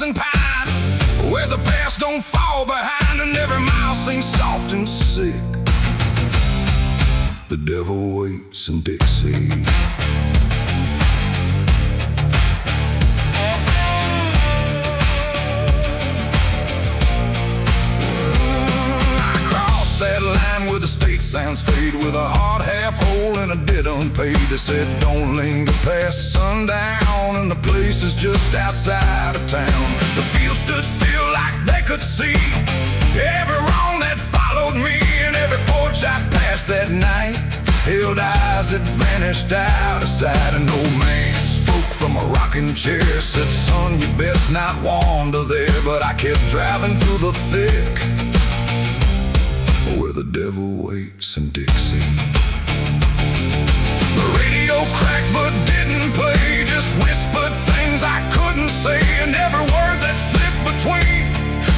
and pine, where the past don't fall behind, and every mile sings soft and sick. The devil waits in Dixie. That line where the state sounds fade, with a hard half hole and a debt unpaid. They said don't linger past sundown, and the place is just outside of town. The field stood still like they could see every wrong that followed me, and every porch I passed that night held eyes that vanished out of sight. An old man spoke from a rocking chair, said, son, you best not wander there. But I kept driving through the thick, where the devil waits in Dixie. The radio cracked but didn't play, just whispered things I couldn't say, and every word that slipped between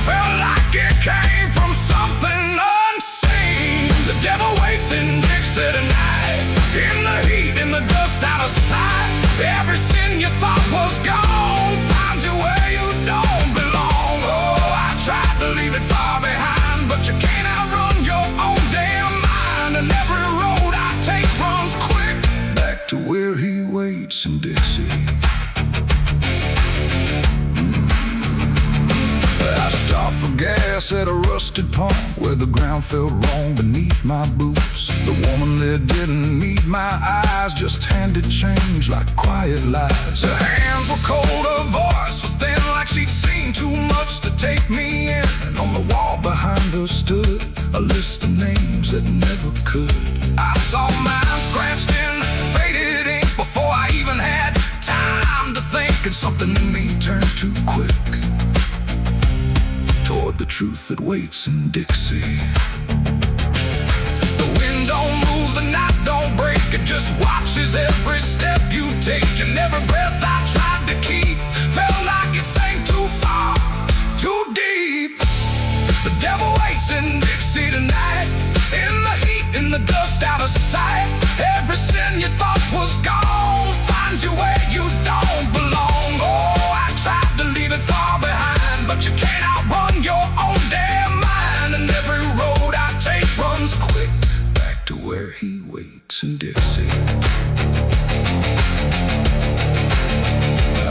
felt like it came from something unseen. The devil waits in Dixie tonight, in the heat, in the dust, out of sight. Every sin you thought was gone finds you where you don't belong. Oh, I tried to leave it far behind, but you can't outrun your own damn mind. And every road I take runs quick back to where he waits in Dixie. I stopped for gas at a rusted pump, where the ground felt wrong beneath my boots. The woman there didn't meet my eyes, just handed change like quiet lies. Her hands were cold, her voice was thin, like she'd seen too much to take me in. And on the wall behind her stood a list of names that never could. I saw mine scratched in faded ink before I even had time to think, and something in me turned too quick toward the truth that waits in Dixie. The wind don't move, the night don't break, it just watches every step you take. And every breath I tried to keep felt like it sank too far, too deep. The devil waits in Dixie tonight, in the heat, in the dust, out of sight. Every sin you thought was gone finds you where you don't belong. Oh, I tried to leave it far behind, but you can't outrun your own damn mind. And every road I take runs quick back to where he waits in Dixie.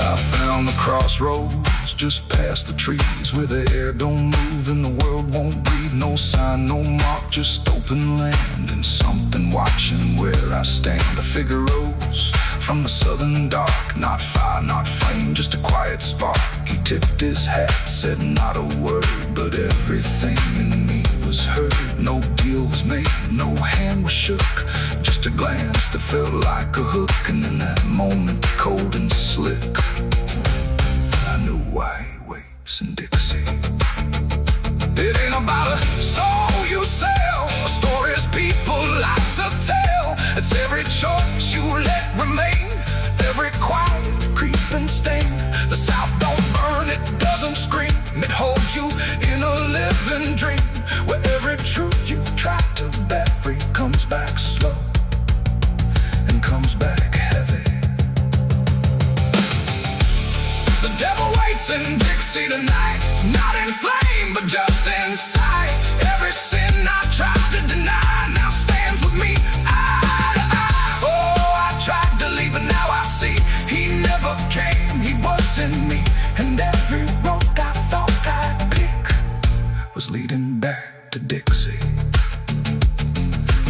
I found the crossroads just past the trees, where the air don't move and the world won't breathe. No sign, no mark, just open land, and something watching where I stand. A figure rose from the southern dark, not fire, not flame, just a quiet spark. He tipped his hat, said not a word, but everything in me was heard. No deal was made, no hand was shook, just a glance that felt like a hook. And in that moment, cold and slick, I knew why he waits in Dixie. It ain't about a soul you sell, a stories people like to tell. It's every choice you let remain, every quiet creeping stain. The South don't burn, it doesn't scream, it holds you in a living dream, where every truth you try to bury comes back slow and comes back heavy. The devil waits in Dixie tonight, not in flame, but just in sight. Every sin I tried to deny now stands with me eye to eye. Oh, I tried to leave, but now I see he never came, he was in me. And every road I thought I'd pick was leading back to Dixie.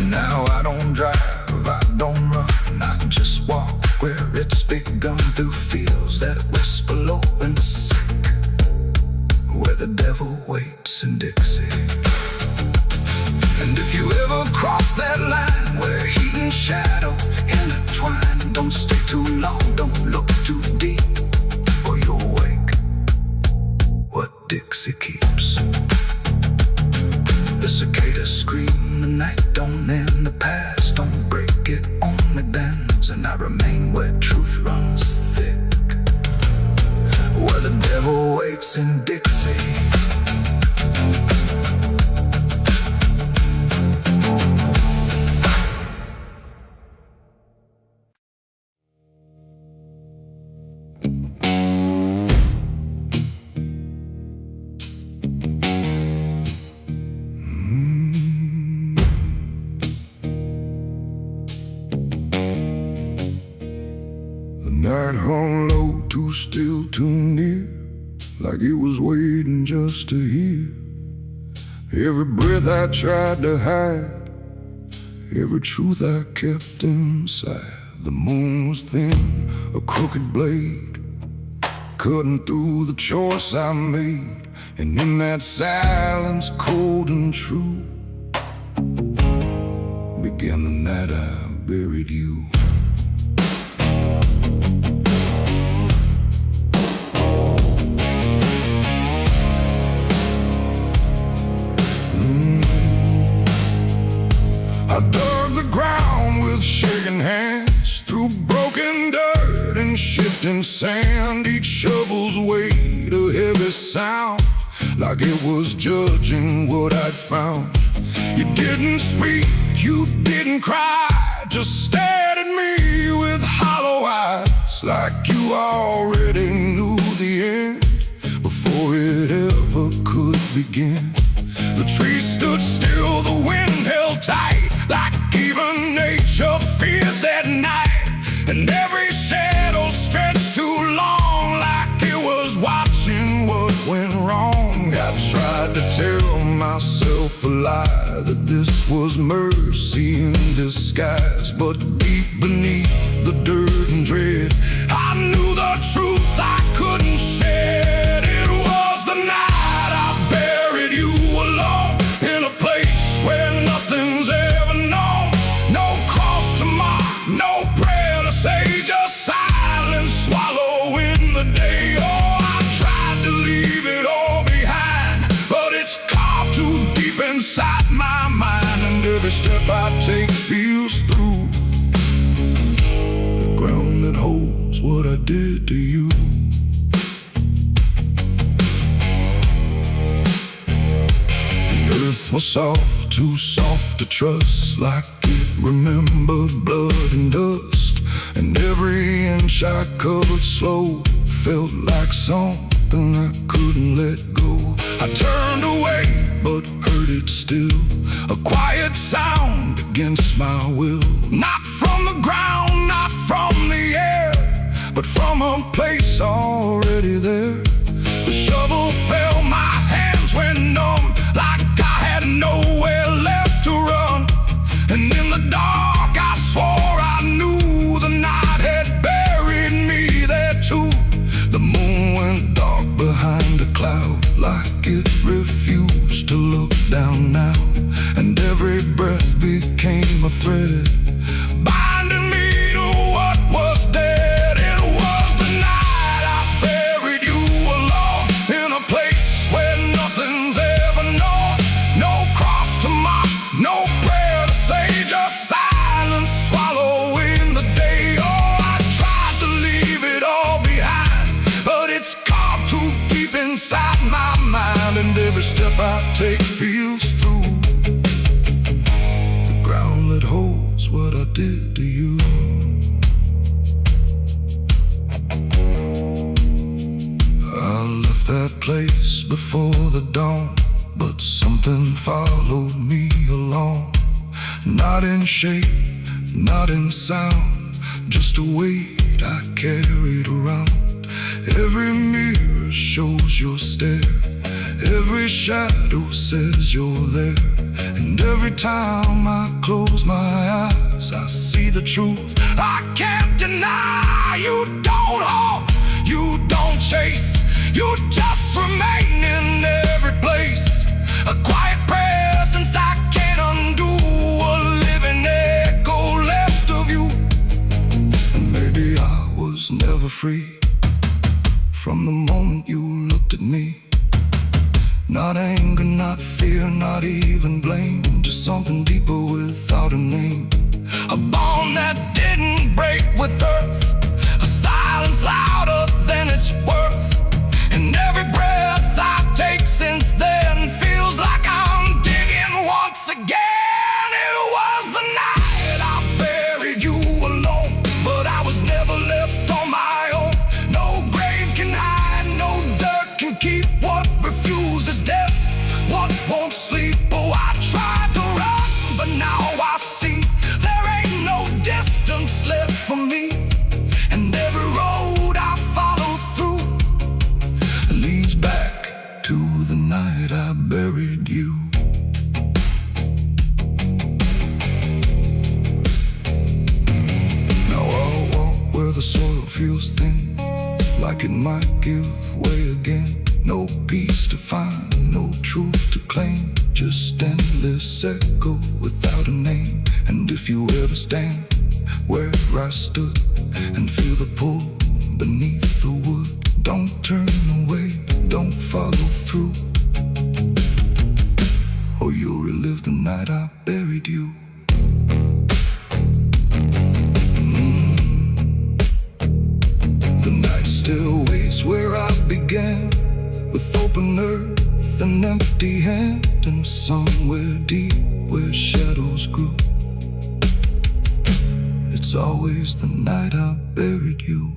Now I don't drive, I don't run, I just walk where it's begun, through fields that whisper low and sick, where the devil waits in Dixie. And if you ever cross that line where heat and shadow intertwine, don't stay too long, don't look too deep, or you'll wake what Dixie keeps. The cicadas scream, the night don't end, the past don't break, it only bends. And I remain where truth runs thick, where the devil waits in Dixie. too near, like it was waiting just to hear. Every breath I tried to hide, every truth I kept inside. The moon was thin, a crooked blade, cutting through the choice I made. And in that silence, cold and true, began the night I buried you. I dug the ground with shaking hands, through broken dirt and shifting sand. Each shovel's weight a heavy sound, like it was judging what I'd found. You didn't speak, you didn't cry, just stared at me with hollow eyes, like you already knew the end before it ever could begin. The trees stood still, the wind held tight, like even nature feared that night. And every shadow stretched too long, like it was watching what went wrong. I tried to tell myself a lie, that this was mercy in disguise. But deep beneath the dirt and dread, I knew the truth I couldn't shed. It was the night I buried you alone, in a place where nothing's ever known. No cross to mark, no prayer to say, just silence swallowing the day. Oh, I tried to leave it all behind, but it's carved too deep inside my mind. And every step I take feels through the ground that holds what I did to you. Earth was soft, too soft to trust, like it remembered blood and dust. And every inch I covered slow felt like something I couldn't let go. I turned away, but heard it still, a quiet sound against my will. Not from the ground, not from the air, but from a place already there. The shovel fell, my hands went numb, like I had nowhere left to run. And in the dark I swore I knew the night had buried me there too. The moon went dark behind a cloud, like it refused to look down now. And every breath became a thread, binding me to what was dead. It was the night I buried you alone, in a place where nothing's ever known. No cross to mark, no prayer to say, just silence swallowing the day. Oh, I tried to leave it all behind, but it's carved too deep inside my mind. And every step I take feels through the ground that holds what I did to you. I left that place before the dawn, but something followed me along. Not in shape, not in sound, just a weight I carried around. Every mirror shows your stare, every shadow says you're there. And every time I close my eyes, I see the truth I can't deny. You don't hope, you don't chase, you just remain in every place. A quiet presence I can't undo, a living echo left of you. And maybe I was never free from the moment you looked at me. Not anger, not fear, not even blame, just something deeper without a name. A bond that didn't break with earth, a silence louder than its worth. And every breath I take since then feels like I'm digging once again. It was the night I buried you alone, but I was never left on my own. No grave can hide, no dirt can keep what refuses death, what won't sleep. Oh, I tried to run, but now I see there ain't no distance left for me. And every road I follow through to the night I buried you. Now I'll walk where the soil feels thin, like it might give way again. No peace to find, no truth to claim, just endless echo without a name. And if you ever stand where I stood and feel the pull beneath the wood, don't turn away, don't follow through, or you'll relive the night I buried you. The night still waits where I began, with open earth and empty hand, and somewhere deep where shadows grew, it's always the night I buried you.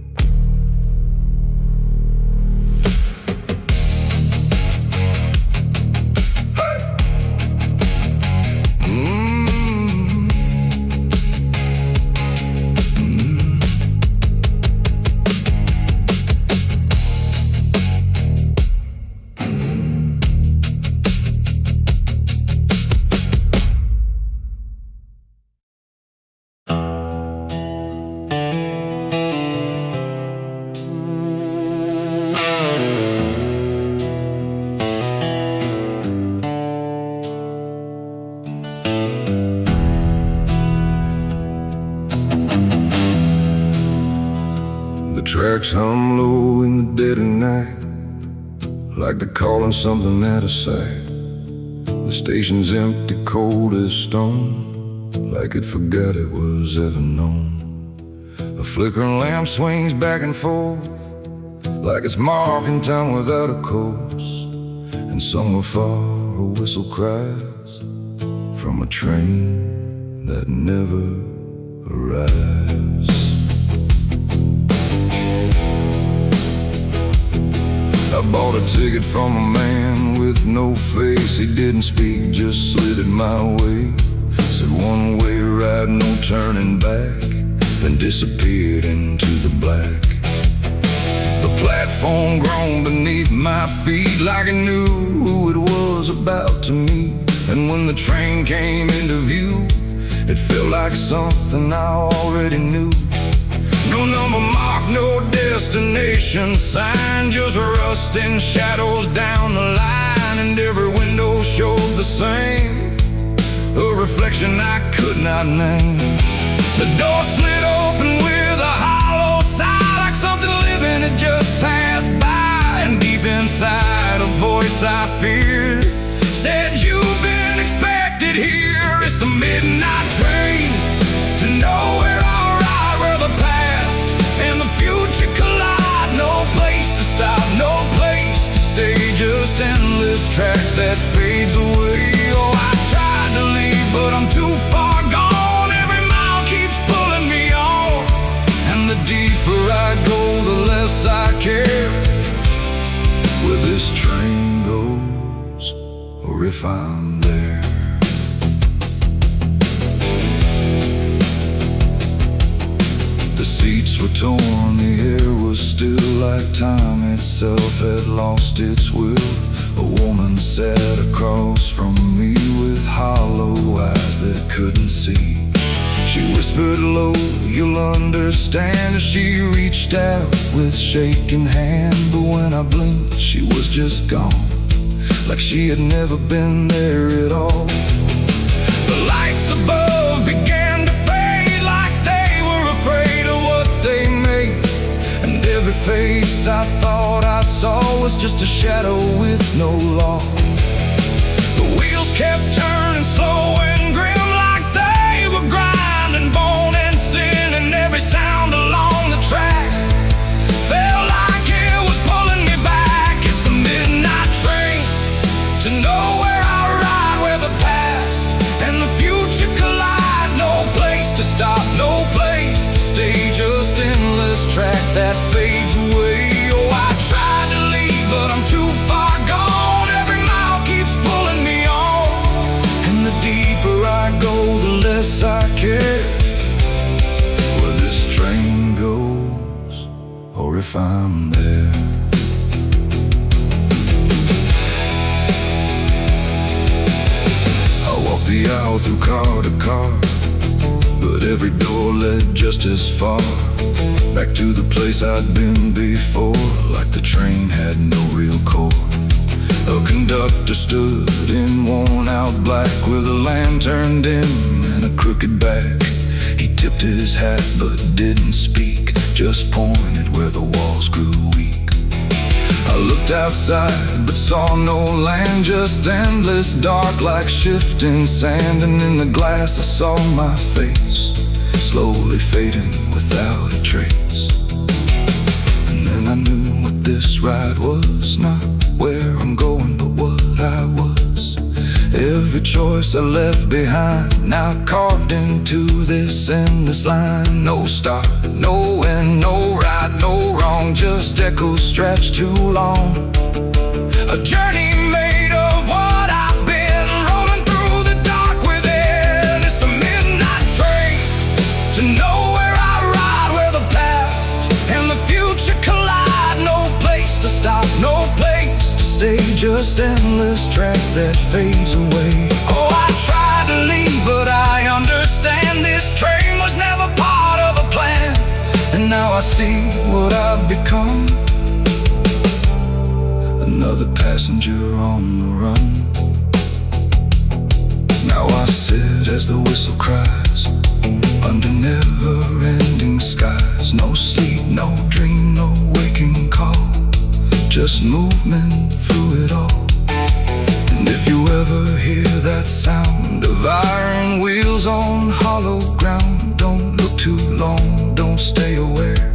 The tracks hum low in the dead of night, like they're calling something out of sight. The station's empty, cold as stone, like it forgot it was ever known. A flickering lamp swings back and forth, like it's marking time without a course. And somewhere far a whistle cries from a train that never arrives. I bought a ticket from a man with no face. He didn't speak, just slid it my way. Said one way ride, no turning back, then disappeared into the black. The platform groaned beneath my feet, like it knew who it was about to meet. And when the train came into view, it felt like something I already knew. No number mark, no destination sign, just rusting shadows down the line. And every window showed the same, a reflection I could not name. The door slid open with a hollow sigh, like something living had just passed by. And deep inside a voice I feared said, "You've been expected here." It's the midnight train to nowhere, alright, where the past and the future collide. No place to stop, no place to stay, just endless track that fades away. Oh, I tried to leave, but I'm too far gone. Every mile keeps pulling me on, and the deeper I go, the less I care where this train goes, or if I'm there. The seats were torn, the air was still, like time itself had lost its will. A woman sat across from me with hollow eyes that couldn't see. She whispered low, "You'll understand," as she reached out with shaking hand. But when I blinked, she was just gone, like she had never been there at all. The lights above began to fade, like they were afraid of what they made. And every face I thought I saw was just a shadow with no law. The wheels kept turning slow and grim, like they were grinding bone and sin. And every sound along the track felt like it was pulling me back. It's the midnight train to nowhere, I ride, where the past and the future collide. No place to stop, no place to stay, just endless track that fades away. Oh, I tried to leave, but I'm too far gone. Every mile keeps pulling me on, and the deeper I go, the less I care where this train goes, or if I'm there. the aisle through car to car, but every door led just as far back to the place I'd been before. Like the train had no real core. A conductor stood in worn-out black with a lantern dim and a crooked back. He tipped his hat but didn't speak, just pointed where the walls grew weak. I looked outside but saw no land, just endless dark like shifting sand. And in the glass I saw my face, slowly fading without a trace. And then I knew what this ride was, not where I'm going but what I was. Every choice I left behind, now carved into this endless line. No start, no end, no right, no wrong, just echoes stretched too long. A journey made of what I've been, rolling through the dark within. It's the midnight train to nowhere I ride, where the past and the future collide. No place to stop, no place to stay, just endless track that fades away. Oh, I tried to leave, but I understand this train was never part of a plan. And now I see what I've become, another passenger on the run. Now I sit as the whistle cries, under never-ending skies. No sleep, no dream, no waking call, just movement through it all. And if you ever hear that sound of iron wheels on hollow ground, don't look too long, don't stay aware,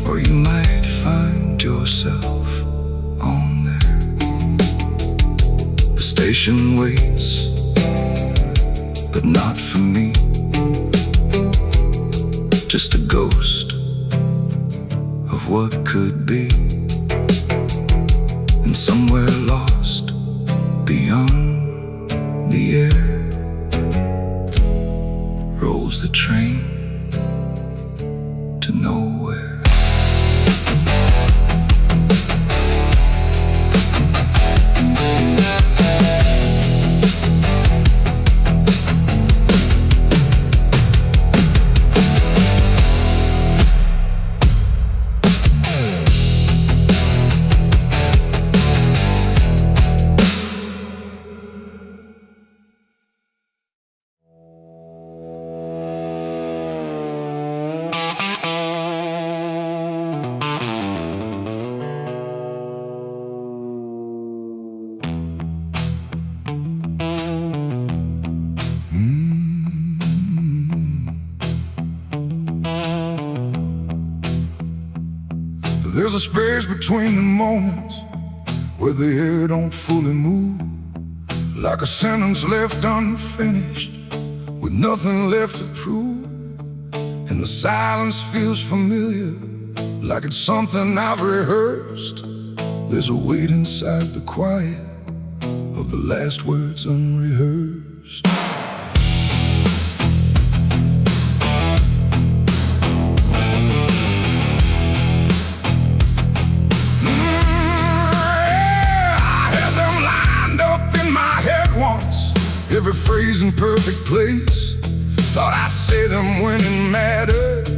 or you might find yourself on there. The station waits, but not for me, just a ghost of what could be. And somewhere lost beyond the air rolls the train to nowhere. There's a space between the moments where the air don't fully move, like a sentence left unfinished with nothing left to prove. And the silence feels familiar, like it's something I've rehearsed. There's a weight inside the quiet of the last words unrehearsed. Every phrase in perfect place, thought I'd say them when it mattered,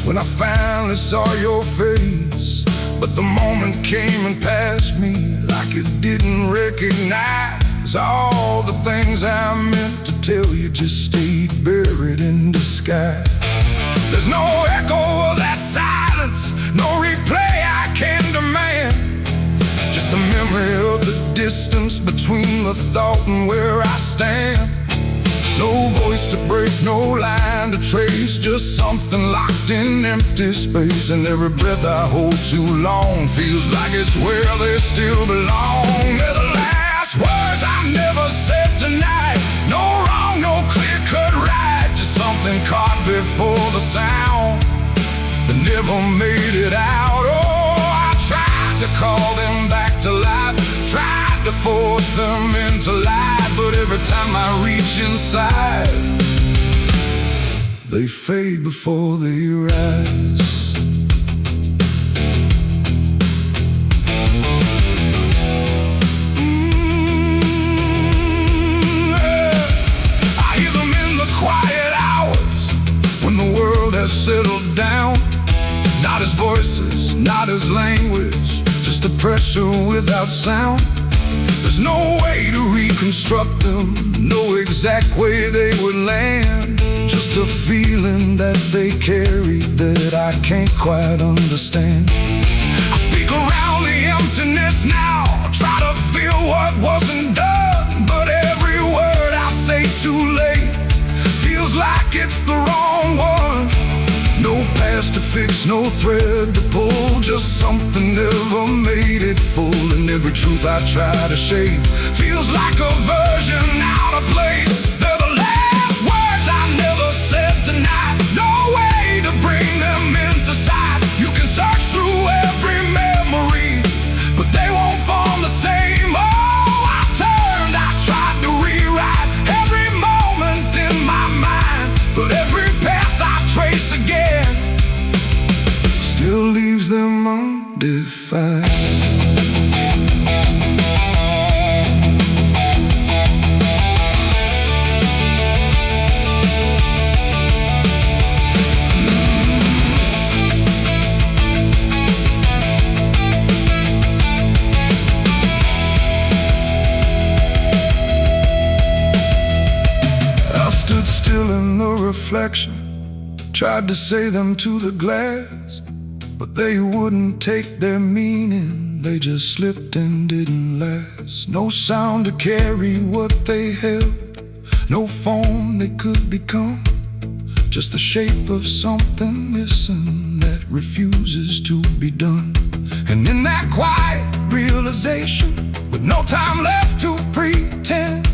when I finally saw your face. But the moment came and passed me like it didn't recognize all the things I meant to tell you just stayed buried in disguise. There's no echo of that silence, no replay I can demand, just the memory of the distance between the thought and where I stand. No voice to break, no line to trace, just something locked in empty space. And every breath I hold too long feels like it's where they still belong. They're the last words I never said tonight. No wrong, no clear-cut right, just something caught before the sound that never made it out. Oh, I tried to call them back to life, tried to force them into light, but every time I reach inside, they fade before they rise. Yeah. settled down. Not his voices, not his language, just a pressure without sound. There's no way to reconstruct them, no exact way they would land. Just a feeling that they carry that I can't quite understand. I speak around the emptiness now, try to feel what wasn't done, but every word I say too late feels like it's the wrong one. No past to fix, no thread to pull, just something never made it full. And every truth I try to shape feels like a version out of place. They're the last words I never said tonight, no way to bring them into sight. You can search through every memory, but they won't form the same. Oh, I turned, I tried to rewrite every moment in my mind, but every path I trace again still leaves them undefined. I stood still in the reflection, tried to say them to the glass, but they wouldn't take their meaning, they just slipped and didn't last. No sound to carry what they held, no form they could become, just the shape of something missing that refuses to be done. And in that quiet realization, with no time left to pretend,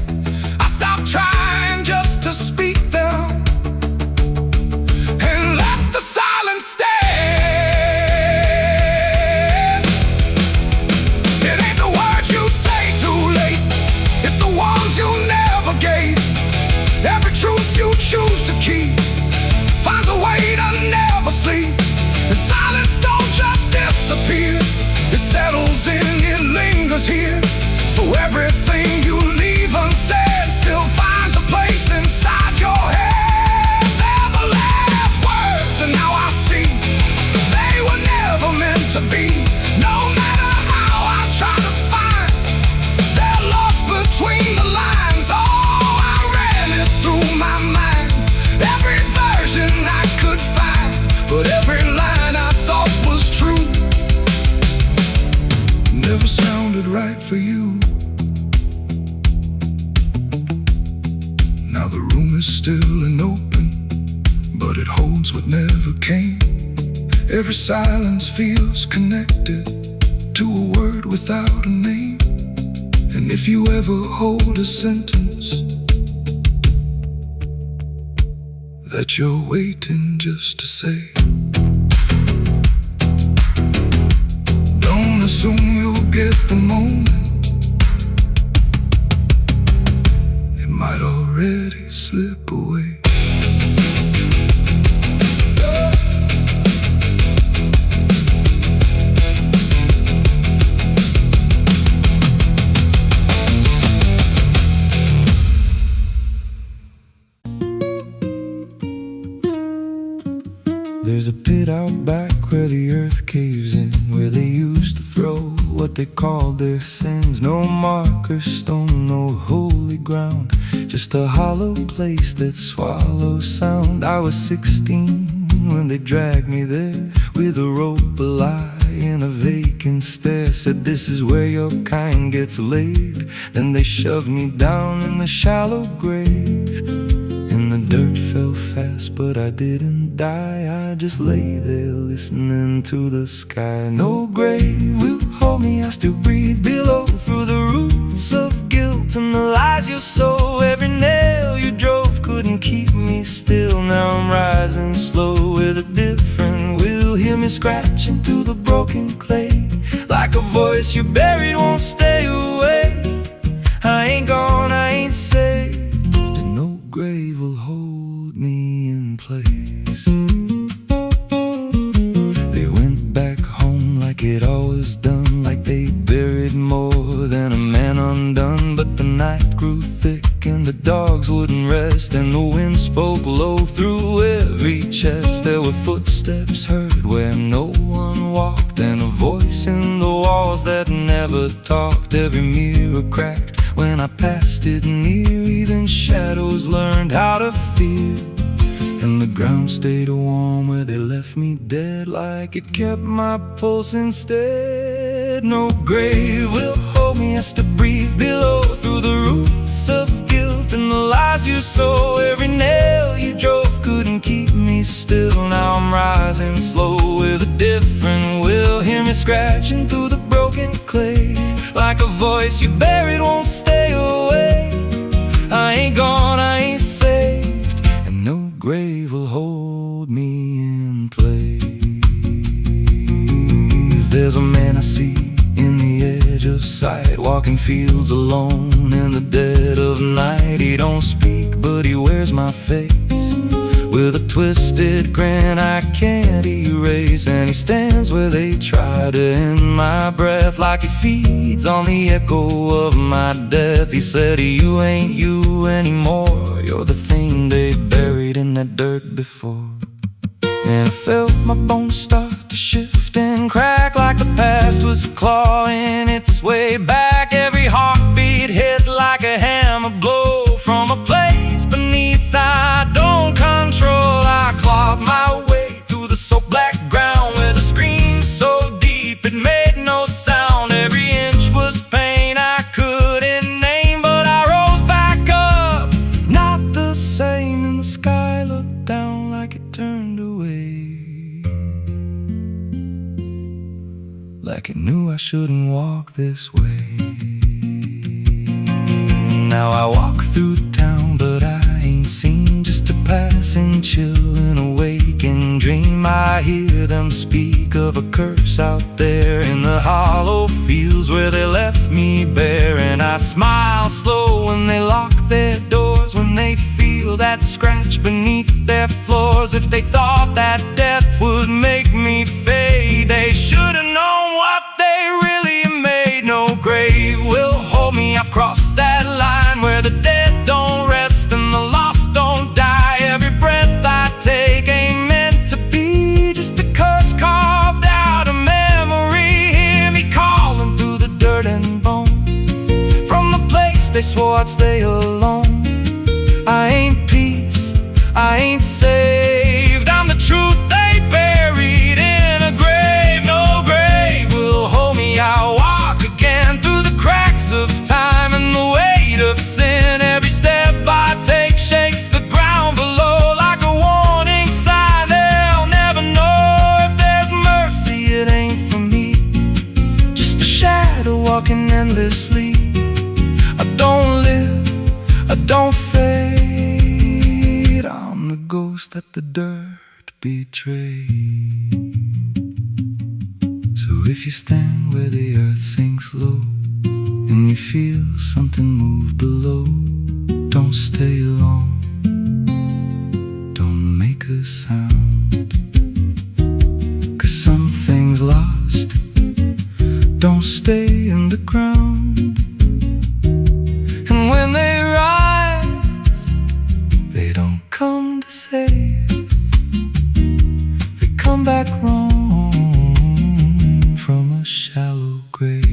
I stopped trying just to speak them and let the silence stand. Choose to keep finds a way to never sleep. And silence don't just disappear, it settles in, it lingers here. So everything you leave unsaid still finds a place inside your head. They're the last words, and now I see they were never meant to be. No matter how I try to find, they're lost between the lines. Oh, I ran it through my mind, every version I could find, but every line I thought was true never sounded right for you. Now the room is still and open, but it holds what never came. Every silence feels connected to a word without a name. And if you ever hold a sentence that you're waiting just to say, don't assume you'll get the moment, it might already slip away. There's a pit out back where the earth caves in, where they used to throw what they called their sins. No marker stone, no holy ground, just a hollow place that swallows sound. I was 16 when they dragged me there, with a rope, a lie, and a vacant stare. Said this is where your kind gets laid. Then they shoved me down in the shallow grave, and the dirt fell fast, but I didn't die. I just lay there listening to the sky. No grave will hold me, I still breathe below, through the roots of guilt and the lies you sow. Every nail you drove couldn't keep me still. Now I'm rising slow with a different will. Hear me scratching through the broken clay, like a voice you buried won't stay away. I ain't gone, I ain't saved, and no grave will hold me in place. They went back home like it always done, like they buried more than a man on undone. But the night grew thick and the dogs wouldn't rest, and the wind spoke low through every chest. There were footsteps heard where no one walked, and a voice in the walls that never talked. Every mirror cracked when I passed it near. Even shadows learned how to fear, and the ground stayed warm where they left me dead, like it kept my pulse instead. No grave will hold me, has to breathe below, through the roots of guilt and the lies you sow. Every nail you drove couldn't keep me still. Now I'm rising slow with a different will. Hear me scratching through the broken clay, like a voice you buried won't stay away. I ain't gone, I ain't saved, and no grave will hold me in place. There's a man I see in the edge of sight, walking fields alone in the dead of night. He don't speak, but he wears my face with a twisted grin I can't erase. And he stands where they try to end my breath, like he feeds on the echo of my death. He said, you ain't you anymore, you're the thing they buried in that dirt before. And I felt my bones start to shift and crack, like the past was clawing its way back. Every heartbeat hit like a hammer blow from a place beneath I don't control. I clawed my way through the soaked black ground with a scream so deep it made no sound. Every inch was pain I couldn't name, but I rose back up, not the same. And the sky looked down like it turned away, like it knew I shouldn't walk this way. Now I walk through town, but I ain't seen, just a passing chill in a waking dream. I hear them speak of a curse out there in the hollow fields where they left me bare. And I smile slow when they lock their doors, when they feel that scratch beneath their floors. If they thought that death would make me fade, they should have known what they really made. No grave will hold me, I've crossed that line where the dead don't rest and the lost don't die. Every breath I take ain't meant to be, just a curse carved out of memory. Hear me calling through the dirt and bone, from the place they swore I'd stay alone. I ain't peace, I ain't saved, I'm the truth they buried in a grave. No grave will hold me, I'll walk again through the cracks of time and the weight of sin. Every step I take shakes the ground below like a warning sign. They'll never know if there's mercy, it ain't for me, just a shadow walking endlessly. I don't live, I don't fade, I'm the ghost that the dirt betrayed. So if you stand where the earth sinks low and you feel something move below, don't stay long, don't make a sound, 'cause something's lost, don't stay in the ground. And when they rise, they don't come to save, they come back wrong from a shallow grave.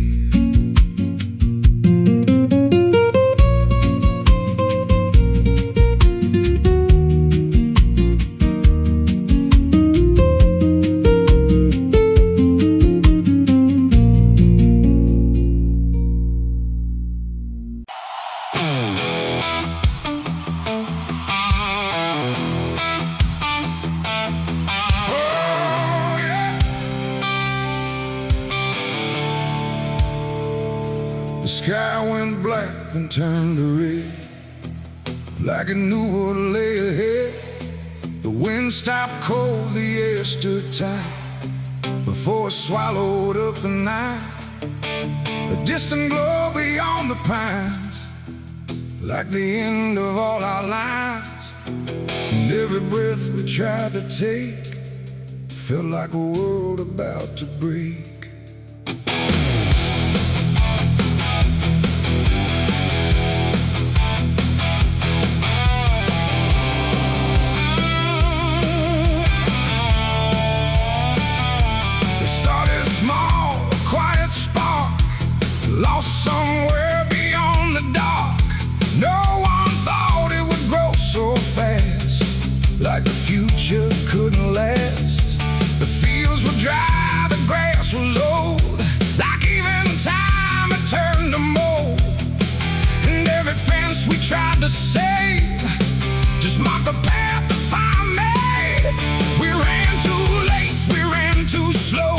The sky went black, then turned to red, like it knew what lay ahead. The wind stopped cold, the air stood tight, before it swallowed up the night. A distant glow beyond the pines, like the end of all our lives. And every breath we tried to take felt like a world about to break. somewhere beyond the dark. No one thought it would grow so fast, like the future couldn't last. The fields were dry, the grass was old, like even time had turned to mold. And every fence we tried to save just marked the path the fire made. We ran too late, we ran too slow,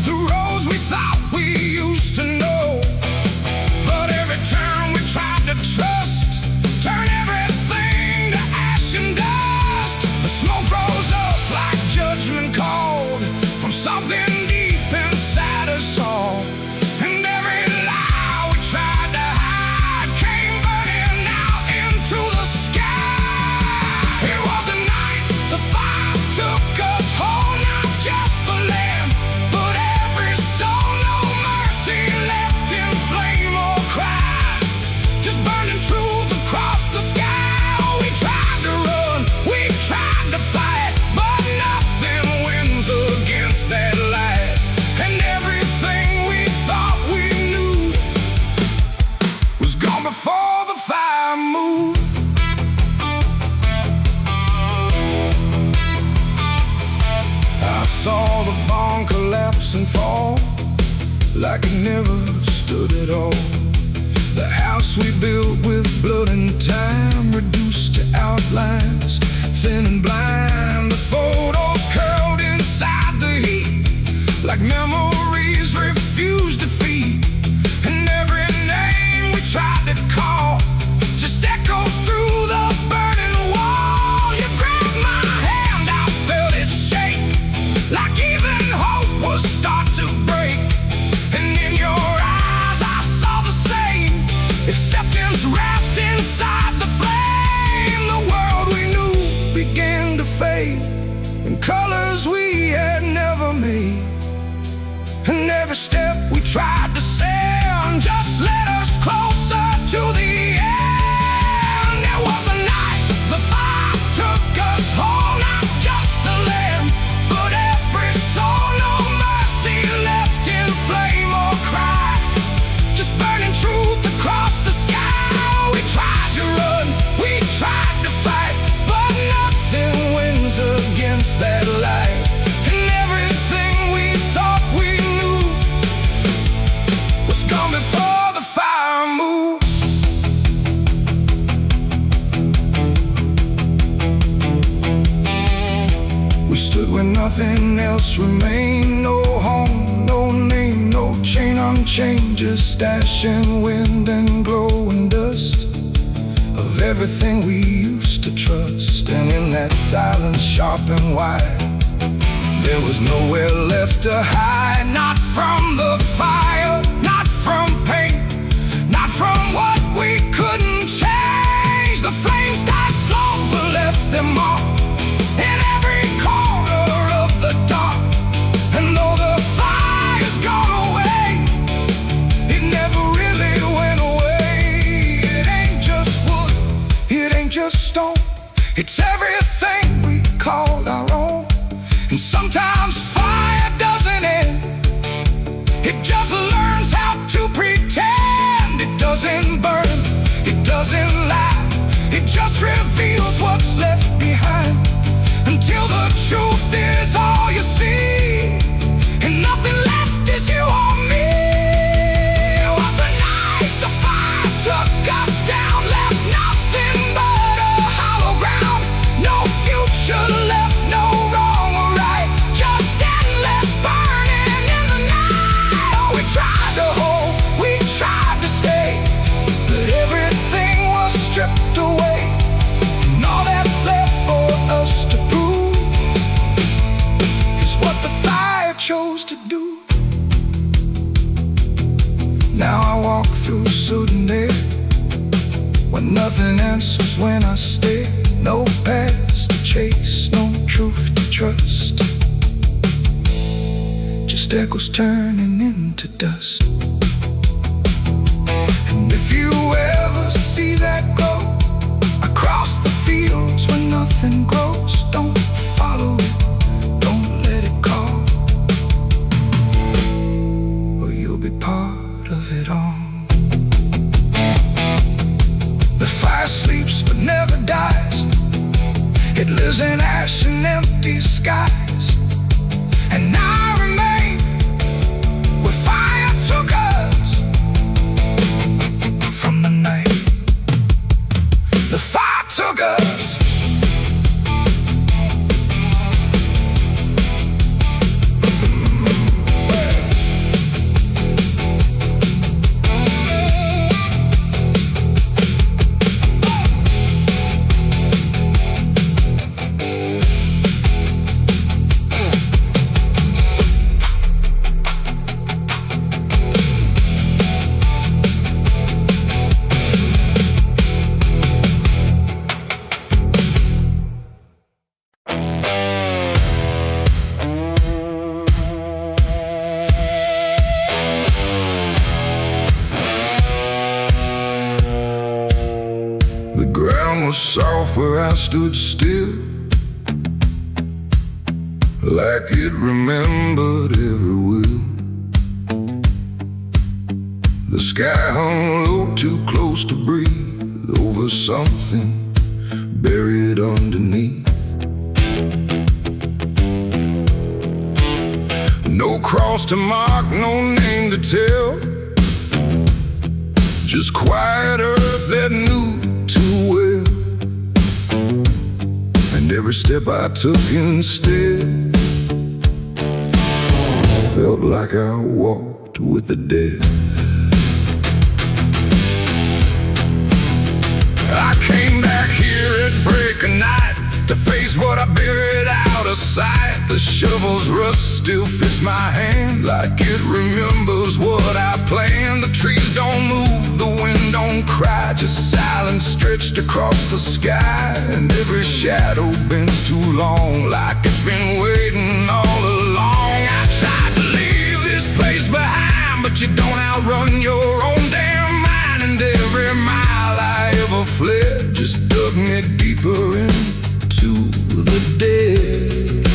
through roads we thought we used to know. But every turn we tried to trust turned everything to ash and dust. The smoke rose up like judgment called from something deep inside us all. And every lie we tried to hide came burning out into the sky. It was the night the fire took us whole, not just the land, but every soul. No mercy left in flame or cry, just burning truth across the sky. We tried to run, we tried to fight, but nothing wins against that light. And everything we thought we knew was gone before the fire moved. I saw the barn collapse and fall like it never stood at all. The house we built with blood and time reduced to outlines, thin and blind. The photos curled inside the heat like memories refused defeat. And every name we tried to call just echoed through the burning wall. You grabbed my hand, I felt it shake, like even hope was start to break. And in your eyes I saw the same acceptance wrapped inside the flame. The world we knew began to fade in colors we had never made. And every step we tried to send just led us closer to the end. It was a night the fire took us whole, not just the land, but every soul. No mercy left in flame or cry, just burning truth across the sky. We tried to run, we tried to fight, but nothing wins against that light. And everything we thought we knew was gone before the fire moved. We stood where nothing else remained. No home, no name, no chain unchained, just ash and wind and glowing dust of everything we used to trust. And in that silence, sharp and wide, there was nowhere left to hide. Not from the fire, not from pain, not from what we couldn't change. The flames died slow but left their mark in every corner of the dark. And though the fire's gone away, it never really went away. It ain't just wood, it ain't just stone, it's everything we called our own. And sometimes fire doesn't end, it just learns how to pretend. It doesn't burn, it doesn't lie, it just reveals what's left behind, until the truth is all you see, and nothing left is you or me. It was a night the fire took us down, left nothing but a hollow ground. No future left, no wrong or right, just endless burning in the night. Oh, we tried to hold, we tried to stay, but everything was stripped away. And all that's left for us to prove is what the fire chose to do. Now I walk through sudden air, when nothing answers when I stare. No past to chase, no truth to trust, just echoes turning into dust. And if you ever see that glow across the fields where nothing grows, don't follow it, don't let it call, or you'll be part of it all. It lives in ash and empty skies, and I remain where fire took us from the night. The fire took us. The ground was soft where I stood still, like it remembered every will. The sky hung low, too close to breathe, over something buried underneath. No cross to mark, no name to tell, just quiet earth that knew too well. And every step I took instead felt like I walked with the dead. I came back here at break of night to face what I buried out of sight. The shovel's rust still fits my hand like it remembers what I planned. The trees don't move, the wind don't cry, just silence stretched across the sky. And every shadow bends too long, like it's been waiting all along. I tried to leave this place behind, but you don't outrun your own damn mind. And every mile I ever fled just dug me deeper into the dead.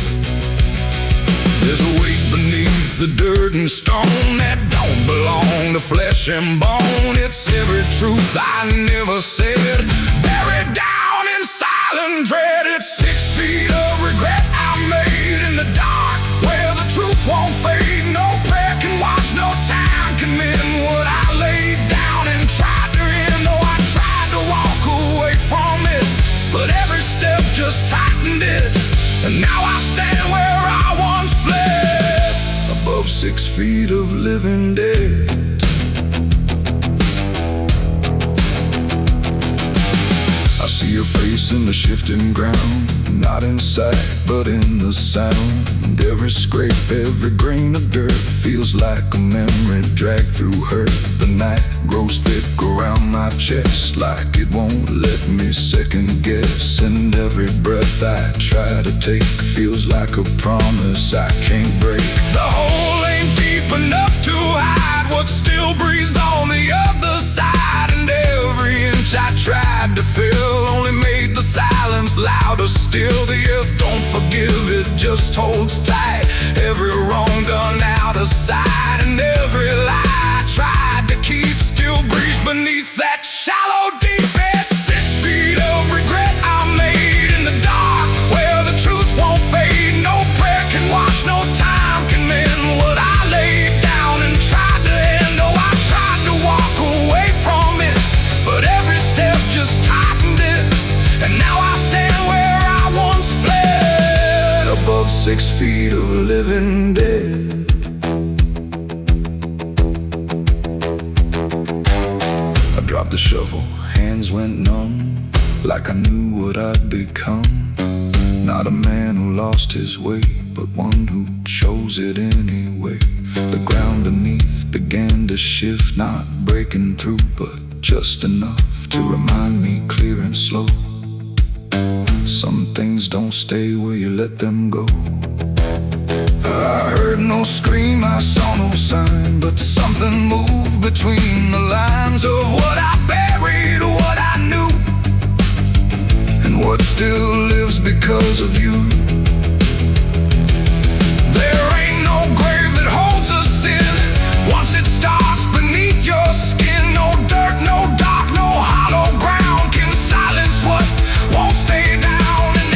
There's a weight beneath the dirt and stone that don't belong to flesh and bone. It's every truth I never said, buried down in silent dread. It's 6 feet of regret I made in the dark, where the truth won't fade. No prayer can wash, no time can mend what I laid down and tried to end. Oh, I tried to walk away from it, but every step just tightened it. And now I stand where I once fled, above 6 feet of living dead. I see your face in the shifting ground, not in sight, but in the sound. Every scrape, every grain of dirt feels like a memory dragged through hurt. The night grows thick around my chest, like it won't let me second guess. And every breath I try to take feels like a promise I can't break. The hole ain't deep enough to hide what still breathes on the other side. And every inch I tried to fill only made the silence louder still. The earth don't forgive, it just holds tight. Every wrong done out of sight, and every lie I tried to keep still breathes beneath that shallow deep bed. 6 feet of regret I made in the dark, where the truth won't fade. No prayer can wash, no time can mend what I laid down and tried to end. Oh, I tried to walk away from it, but every step just tightened it. And now I stand where I once fled, above 6 feet of living dead. I dropped the shovel, hands went numb, like I knew what I'd become. Not a man who lost his way, but one who chose it anyway. The ground beneath began to shift, not breaking through, but just enough to remind me clear and slow. Some things don't stay where you let them go. I heard no scream, I saw no sign, but something moved between the lines of what I buried, what I knew, and what still lives because of you. There ain't no grave that holds us in once it starts beneath your skin. No dirt, no dark, no hollow ground can silence what won't stay down. And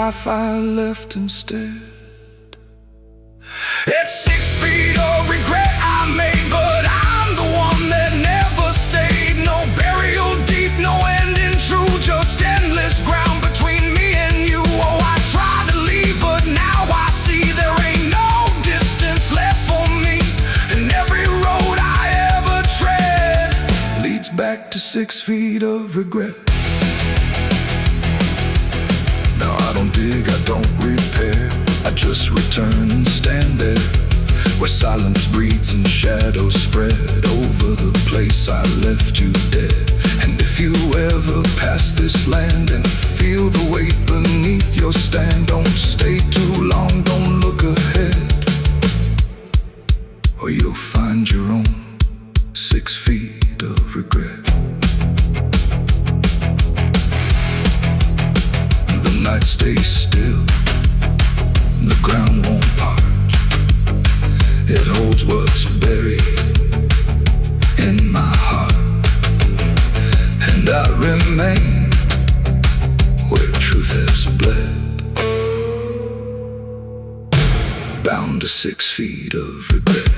life I left instead. It's 6 feet of regret I made, but I'm the one that never stayed. No burial deep, no ending true, just endless ground between me and you. Oh, I tried to leave, but now I see there ain't no distance left for me, and every road I ever tread leads back to 6 feet of regret. Now I don't dig, I don't repair, I just return and stand there, where silence breathes and shadows spread over the place I left you dead. And if you ever pass this land and feel the weight beneath your stand, don't stay too long, don't look ahead, or you'll find your own 6 feet of regret. The night stays still, the ground won't part. It holds what's buried in my heart, and I remain where truth has bled, bound to 6 feet of regret.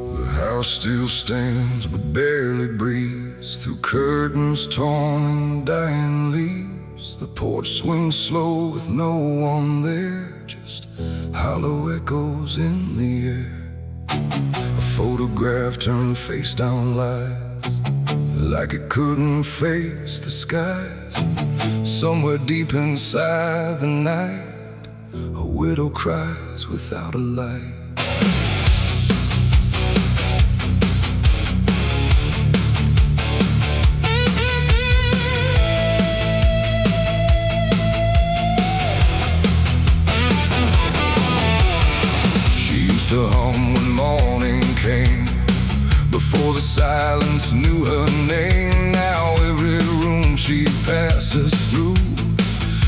The house still stands but barely breathes through curtains torn and dying leaves. The porch swings slow with no one there, just hollow echoes in the air. A photograph turned face down lies, like it couldn't face the skies. Somewhere deep inside the night, a widow cries without a light. To hum when morning came, before the silence knew her name. Now every room she passes through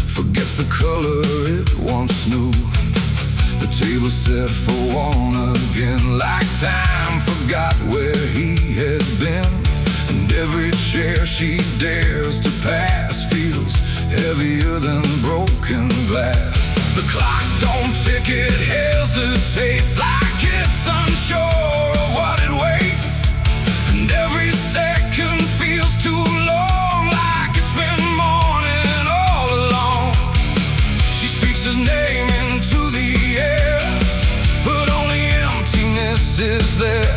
forgets the color it once knew. The table set for one again, like time forgot where he had been. And every chair she dares to pass feels heavier than broken glass. The clock don't tick, it hesitates, like it's unsure of what it waits. And every second feels too long, like it's been morning all along. She speaks his name into the air, but only emptiness is there.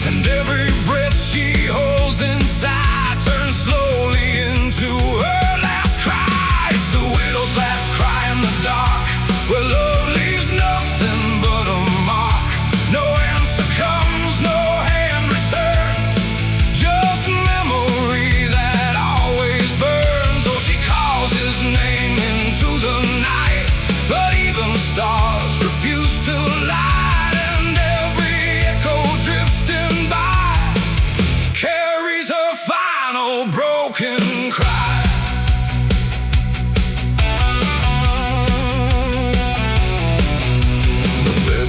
And every breath she holds inside turns slowly into her last cry. It's the widow's last cry in the dark, where love leaves nothing but a mark. No answer comes, no hand returns, just memory that always burns. Oh, she calls his name into the night, but even stars refuse to light. And every echo drifting by carries her final broken cry.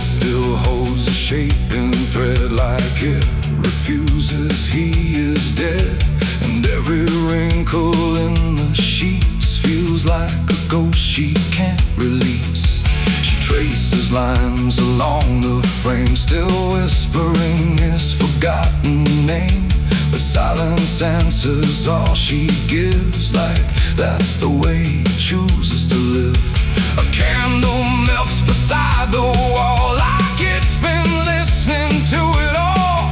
Still holds a shaping thread, like it refuses he is dead. And every wrinkle in the sheets feels like a ghost she can't release. She traces lines along the frame, still whispering his forgotten name. But silence answers all she gives, like that's the way he chooses to live. A candle melts beside the wall, like it's been listening to it all.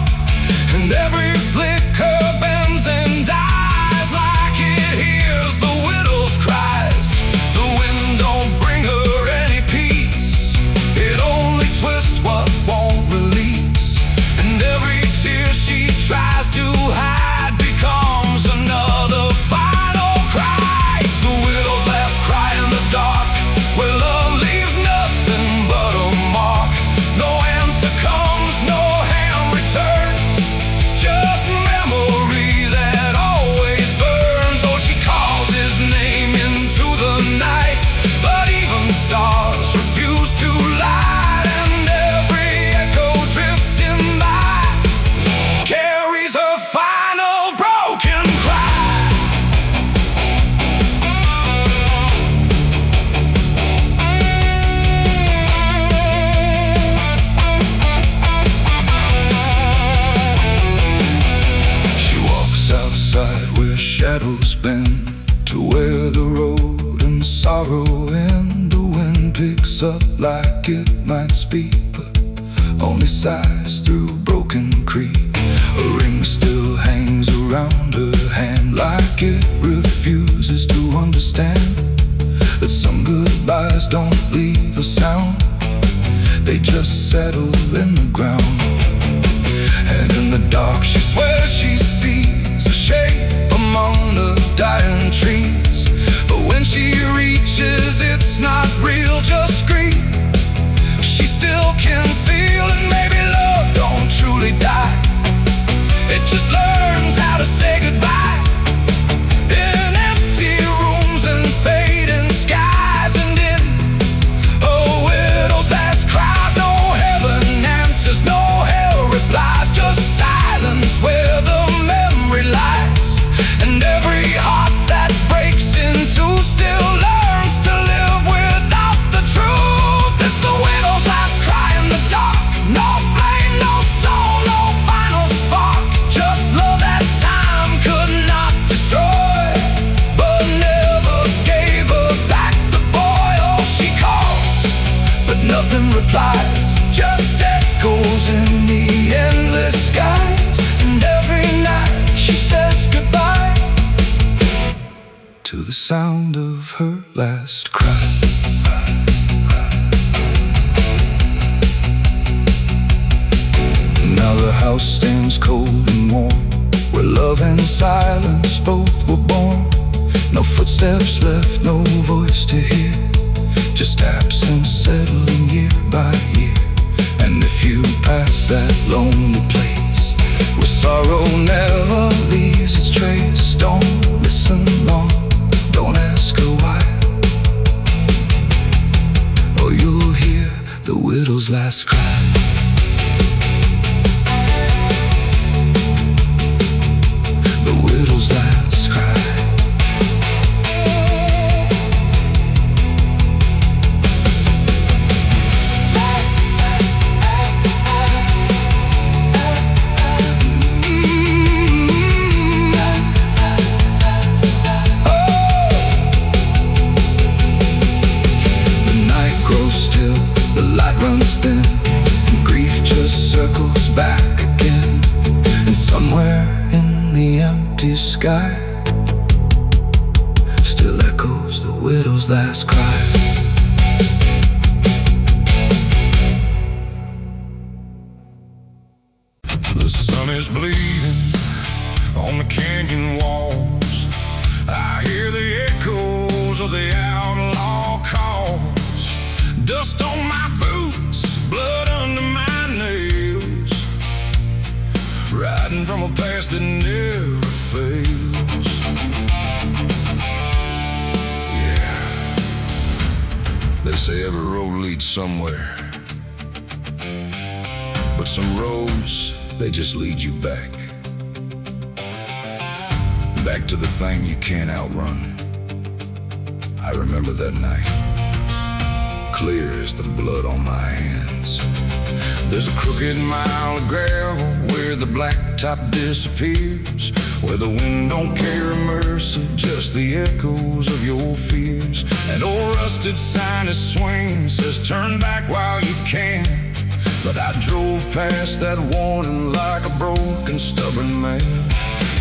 And every flicker bends and dies, like it hears the widow's cries. The wind don't bring her any peace, it only twists what won't release. And every tear she tries to hide becomes another final cry. It's the widow's last cry in the dark, where love leaves nothing but a mark. like it might speak, but only sighs through Broken Creek. A ring still hangs around her hand, like it refuses to understand that some goodbyes don't leave a sound, they just settle in the ground. And in the dark she swears she sees a shape among the dying trees, but when she reaches it's not real, just scream. She still can feel, and maybe love don't truly die, it just learns how to say goodbye. In empty rooms and fading skies, and in a widow's last cries, no heaven answers, no hell replies, just silence where the memory lies. And every heart that breaks in two still learns to live without the truth. It's the widow's last cry in the dark, no flame, no soul, no final spark, just love that time could not destroy, but never gave her back the boy. Oh, she calls, but nothing replies, just echoes in the endless skies. And every night she says goodbye to the sound of her last cry. Now the house stands cold and warm, where love and silence both were born. No footsteps left, no voice to hear, just absence settling year by year. And if you pass that lonely place where sorrow never leaves its trace, don't listen long, don't ask her why, or you'll hear the widow's last cry. The widow's last cry. Runs thin, and grief just circles back again. And somewhere in the empty sky still echoes the widow's last cry. The sun is bleeding on the canyon walls, I hear the echoes of the outlaw calls. Dust on my boots, blood under my nails, riding from a past that never fails. Yeah, they say every road leads somewhere, but some roads, they just lead you back. Back to the thing you can't outrun. I remember that night, clear as the blood on my hands. There's a crooked mile of gravel where the blacktop disappears, where the wind don't carry mercy, just the echoes of your fears. An old rusted sign is swinging, says turn back while you can. But I drove past that warning like a broken, stubborn man.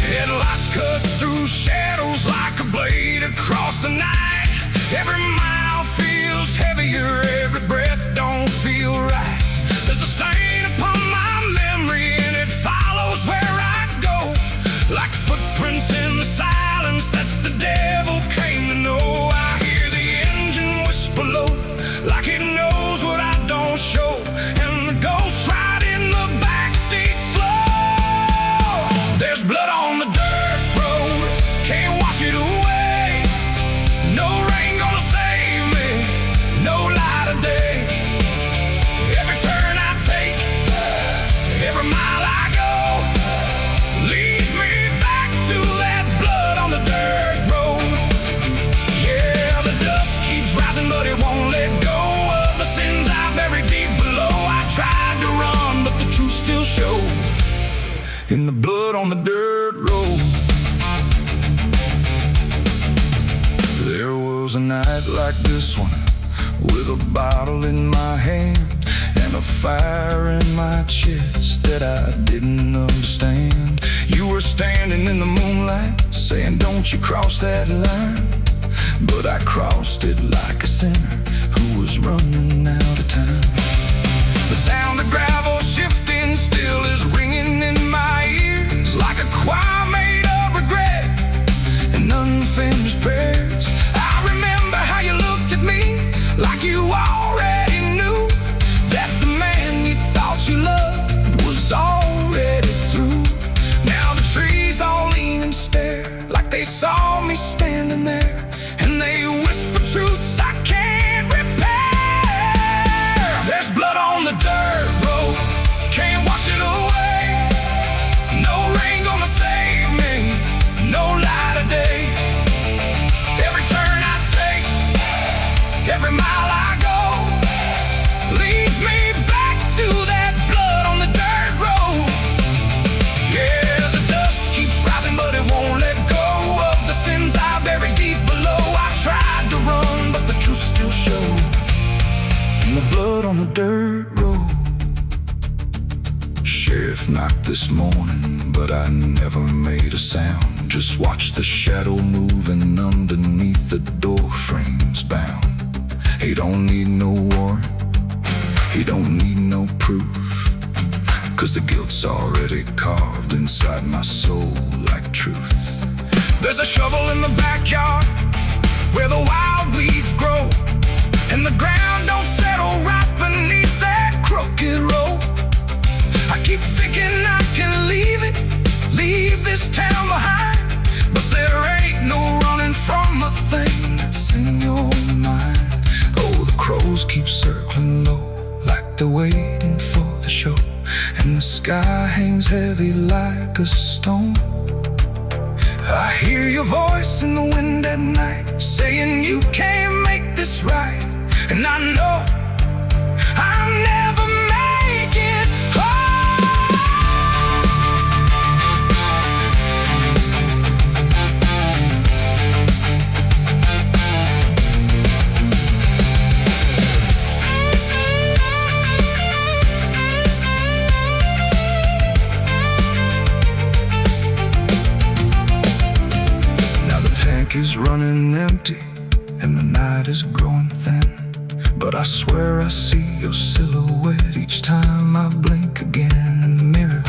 Headlights cut through shadows like a blade across the night. Every mile feels heavier, every breath don't feel right. There's a stain upon my memory and it follows where I go, like footprints in the silence that the devil came to know. I hear the engine whisper low, like it knows what I don't show, and the ghost ride in the backseat slow. There's blood on the dirt road, can't wash it away. No rain gonna save me, no light of day. Every turn I take, every mile I go, leads me back to that blood on the dirt road. Yeah, the dust keeps rising, but it won't let go of the sins I buried deep below. I tried to run, but the truth still showed in the blood on the dirt road. There was a night like this one with a bottle in my hand and a fire in my chest that I didn't understand. You were standing in the moonlight saying, "Don't you cross that line." But I crossed it like a sinner who was running out of time. The sound of gravel shifting still is ringing in my ears, like a choir made of regret and unfinished prayers. I remember how you looked at me like you already knew that the man you thought you loved was already through. Now the trees all lean and stare like they saw me standing there, and they whisper truths I can't repair. There's blood on the dirt road, can't wash it away. No rain gonna save me, no light of day. Every turn I take, every mile I go, leads me back to that blood on the dirt road. Yeah, the dust keeps rising, but it won't let go of the sins I buried deep below. I tried to run, but the truth still showed in the blood on the dirt road. Sheriff knocked this morning, but I never made a sound. Just watched the shadow moving underneath the door frames bound. He don't need no warrant, he don't need no proof, 'cause the guilt's already carved inside my soul like truth. There's a shovel in the backyard where the wild weeds grow, and the ground don't settle right beneath that crooked road. I keep thinking I can leave this town behind, but there ain't no running from a thing that's in your mind. Oh, the crows keep circling low like they're waiting for the show, and the sky hangs heavy like a stone. I hear your voice in the wind at night saying you can't make this right, and I know I'll never make it home. Now the tank is running empty and the night is growing thin, but I swear I see your silhouette each time I blink again. In the mirror,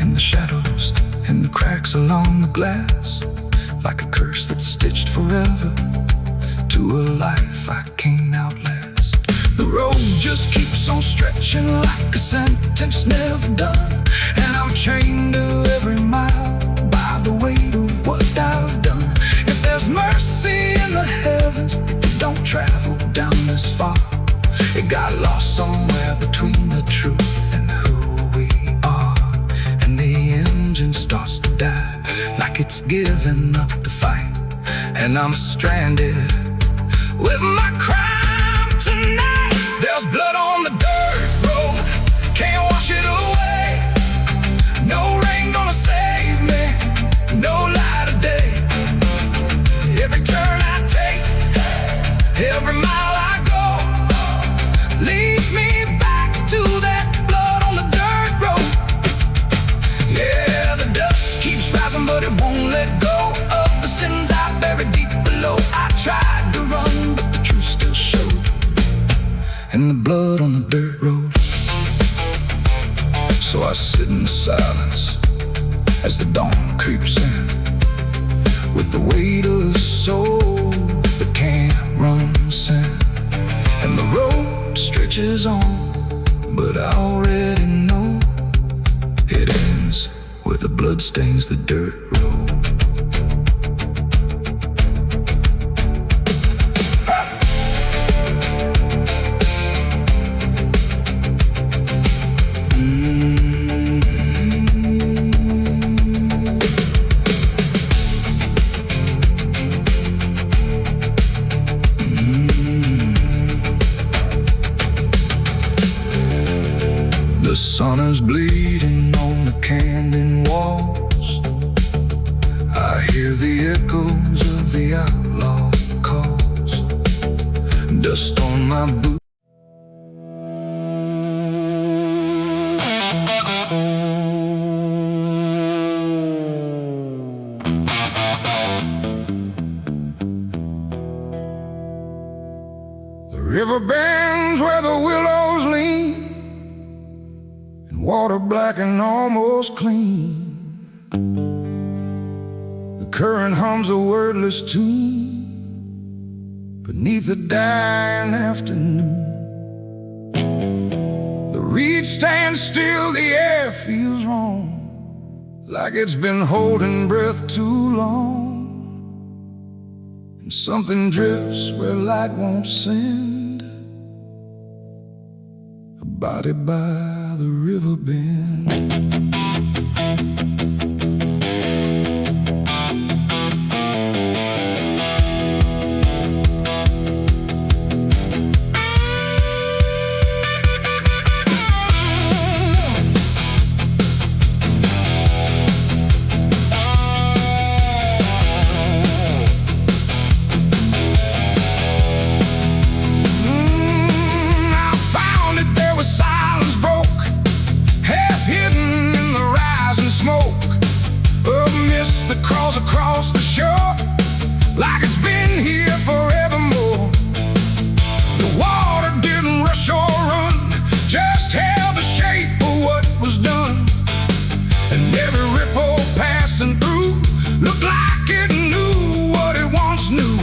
in the shadows, in the cracks along the glass, like a curse that's stitched forever to a life I can't outlast. The road just keeps on stretching like a sentence never done, and I'm chained to every mile by the weight of what I've done. If there's mercy in the heavens, don't travel down this far. It got lost somewhere between the truth and who we are, and the engine starts to die like it's giving up the fight, and I'm stranded with my crime tonight. There's blood on the dirt road, can't wash it away. No rain gonna save me, no light of day. Every turn I take, every mile I go, leads me back to that blood on the dirt road. Yeah, the dust keeps rising, but it won't let go of the sins I buried deep below. I tried to run, but the truth still showed in the blood on the dirt road. So I sit in silence as the dawn creeps in, with the weight of a soul that can't run sin. And the road stretches on, but I already know it ends where the blood stains the dirt road. The sun is bleeding on the canyon walls, my boots. The river bends where the willows lean, and water black and almost clean. The current hums a wordless tune beneath the dying afternoon. The reed stands still, the air feels wrong, like it's been holding breath too long. And something drifts where light won't send, a body by the river bend. Across the shore, like it's been here forevermore. The water didn't rush or run, just held the shape of what was done. And every ripple passing through looked like it knew what it once knew.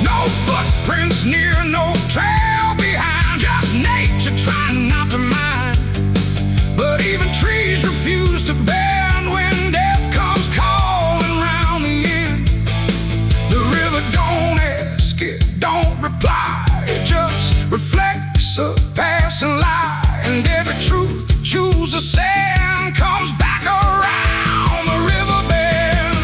No footprints near, no trail behind, just nature trying not to mind. But even trees refuse to bend when death comes calling round the end. The river don't ask, it don't reply, it just reflects a passing lie. And every truth that chooses sand comes back around the river bend.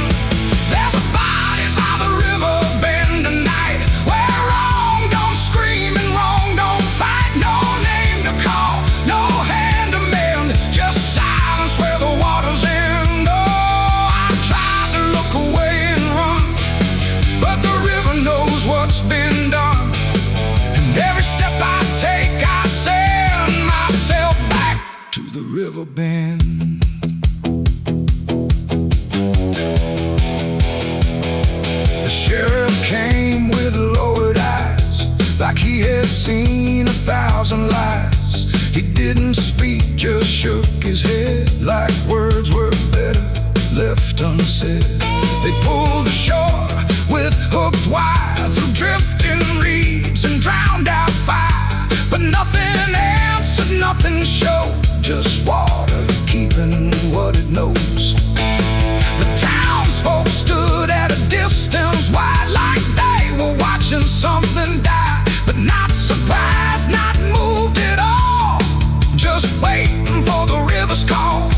There's a body by the river bend tonight, where wrong don't scream and wrong don't fight. No name to call, no hand to mend, just silence where the water's end. Oh, I tried to look away and run, but the river knows what's been done. And every step I take, I send myself back to the river bend. The sheriff came with lowered eyes, like he had seen 1,000 lies. He didn't speak, just shook his head, like words were better left unsaid. They pulled ashore with hooked wire through drifting reeds and drowned out fire. But nothing answered, nothing showed, just water keeping what it knows. The townsfolk stood at a distance wide, like they were watching something die. But not surprised, not moved at all, just waiting for the river's call.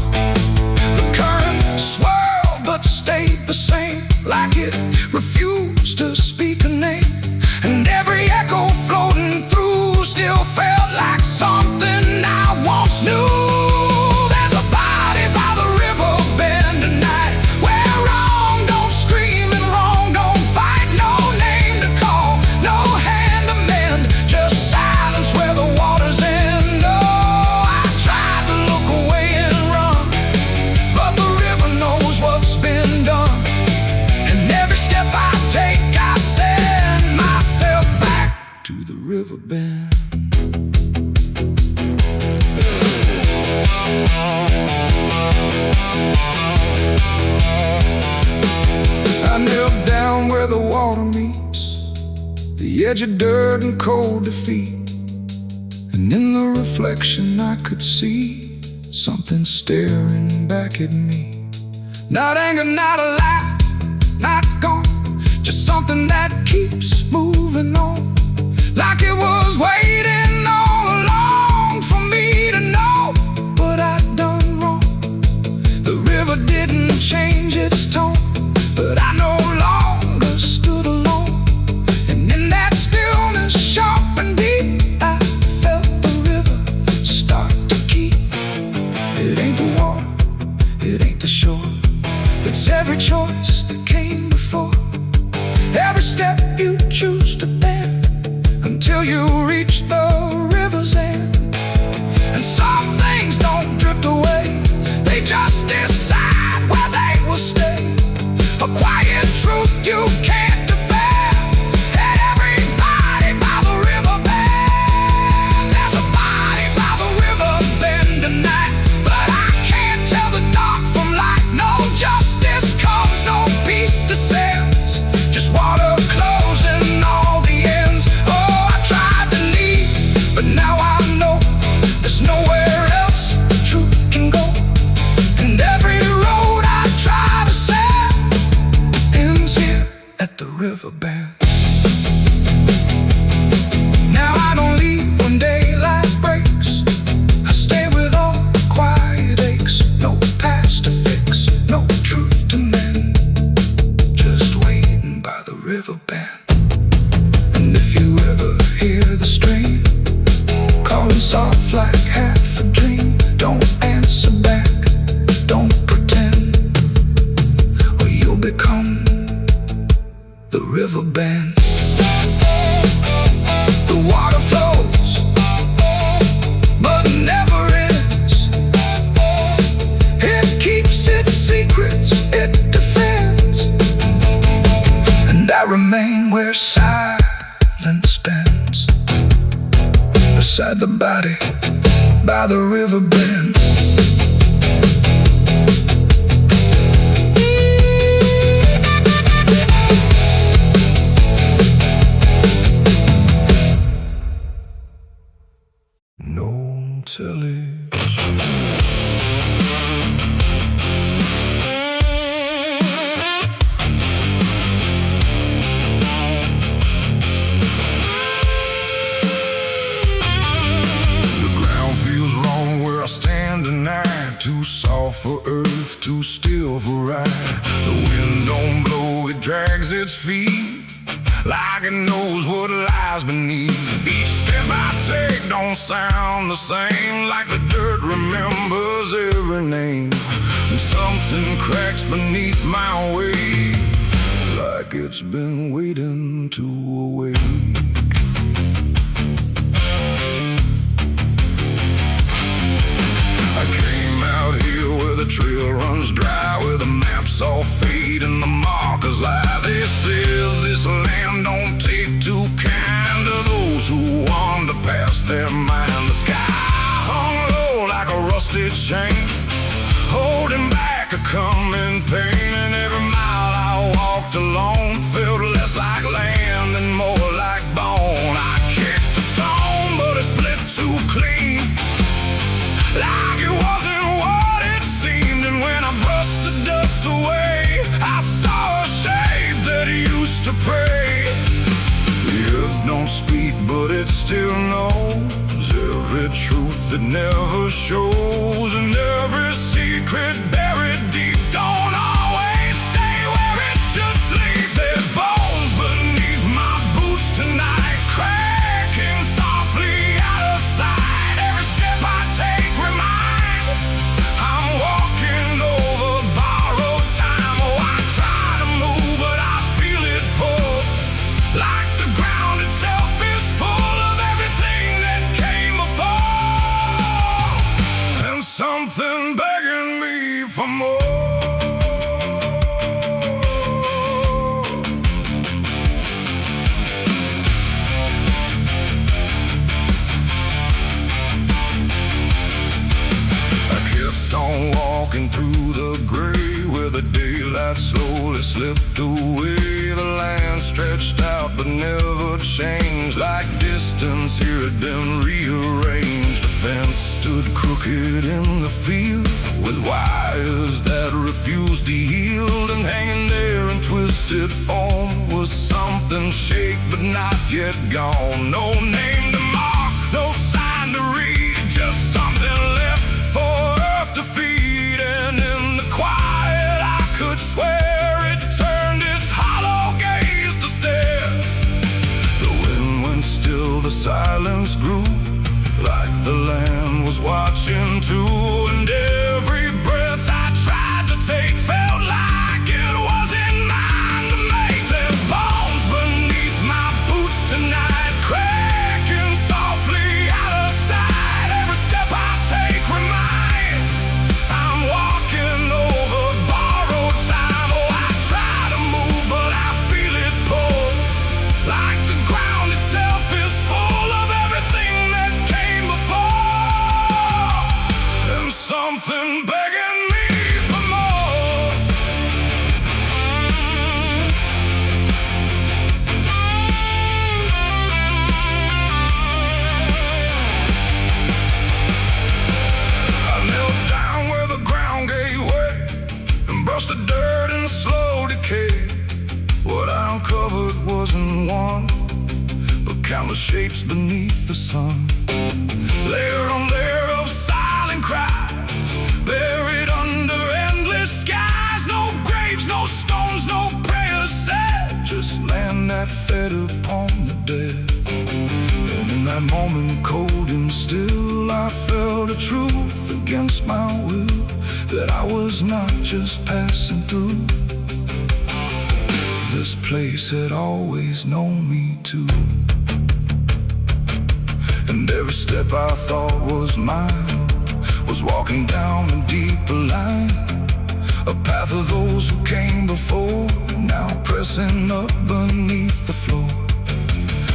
The current swirled but stayed the same, like it refused to speak a name. And every echo floating through still felt like something I once knew. There's a body by the river bend tonight, where wrong don't scream and wrong don't fight. No name to call, no hand to mend, just silence where the water's end. Oh, I tried to look away and run, but the river knows what's been done. And every step I take, I send myself back to the river bend. I knelt down where the water meets the edge of dirt and cold defeat. And in the reflection I could see something staring back at me. Not anger, not a lie, not gone, just something that keeps moving on, like it was waiting all along for me to know what I'd done wrong. The river didn't change its tone, but I no longer stood alone. And in that stillness, sharp and deep, I felt the river start to keep. It ain't the water, it ain't the shore, it's every choice that came before. Every step you choose to bear, until you decide where they will stay. A quiet truth you can't defend. And everybody by the river bend. There's a body by the river bend tonight, but I can't tell the dark from light. No justice comes, no peace descends, just water closing all the ends. Oh, I tried to leave, but now I know there's nowhere else the truth can go. And every road I try to set ends here at the river bend. Now I don't leave when daylight breaks. I stay with all the quiet aches. No past to fix, no truth to mend, just waiting by the river bend. And if you ever hear the stream calling soft like half a dream, don't answer back, don't pretend, or you'll become the river bend. The water flows, but never ends. It keeps its secrets, it defends. And I remain where silence bends, beside the body by the river bend. No television. Too soft for earth, too still for ride. The wind don't blow, it drags its feet like it knows what lies beneath. Each step I take don't sound the same, like the dirt remembers every name. And something cracks beneath my weight, like it's been waiting to awake. I came out here where the trail runs dry, where the maps all fade and the markers lie. They said this land don't take too kind to those who wander past their mind. The sky hung low like a rusted chain, holding back a coming pain. And every mile I walked alone felt less like land and more like bone. I kicked a stone, but it split too clean, like it wasn't what it seemed. And when I brushed the dust away, I saw a shape that used to pray. The earth don't speak, but it still knows every truth that never shows. And every secret buried deep don't always stay where it should sleep. There's bones beneath my boots tonight, cracking softly out of sight. Every step I take reminds I'm walking over borrowed time. Oh, I try to move, but I feel it pull, like the ground itself is full of everything that came before, and something begging me for more. Walking through the gray where the daylight slowly slipped away. The land stretched out but never changed, like distance here had been rearranged. A fence stood crooked in the field with wires that refused to yield. And hanging there in twisted form was something shaped but not yet gone. No name to mark, no sign to read, just something left for earth to feed. And in the quiet I could swear it turned its hollow gaze to stare. The wind went still, the silence grew, like the land was watching too. And every breath I tried to take felt like it wasn't mine to make. There's bones beneath my boots tonight, cracking softly out of sight. Every step I take reminds I'm walking countless shapes beneath the sun. Layer on layer of silent cries, buried under endless skies. No graves, no stones, no prayers said, just land that fed upon the dead. And in that moment, cold and still, I felt a truth against my will, that I was not just passing through. This place had always known me too. And every step I thought was mine was walking down a deeper line, a path of those who came before, now pressing up beneath the floor.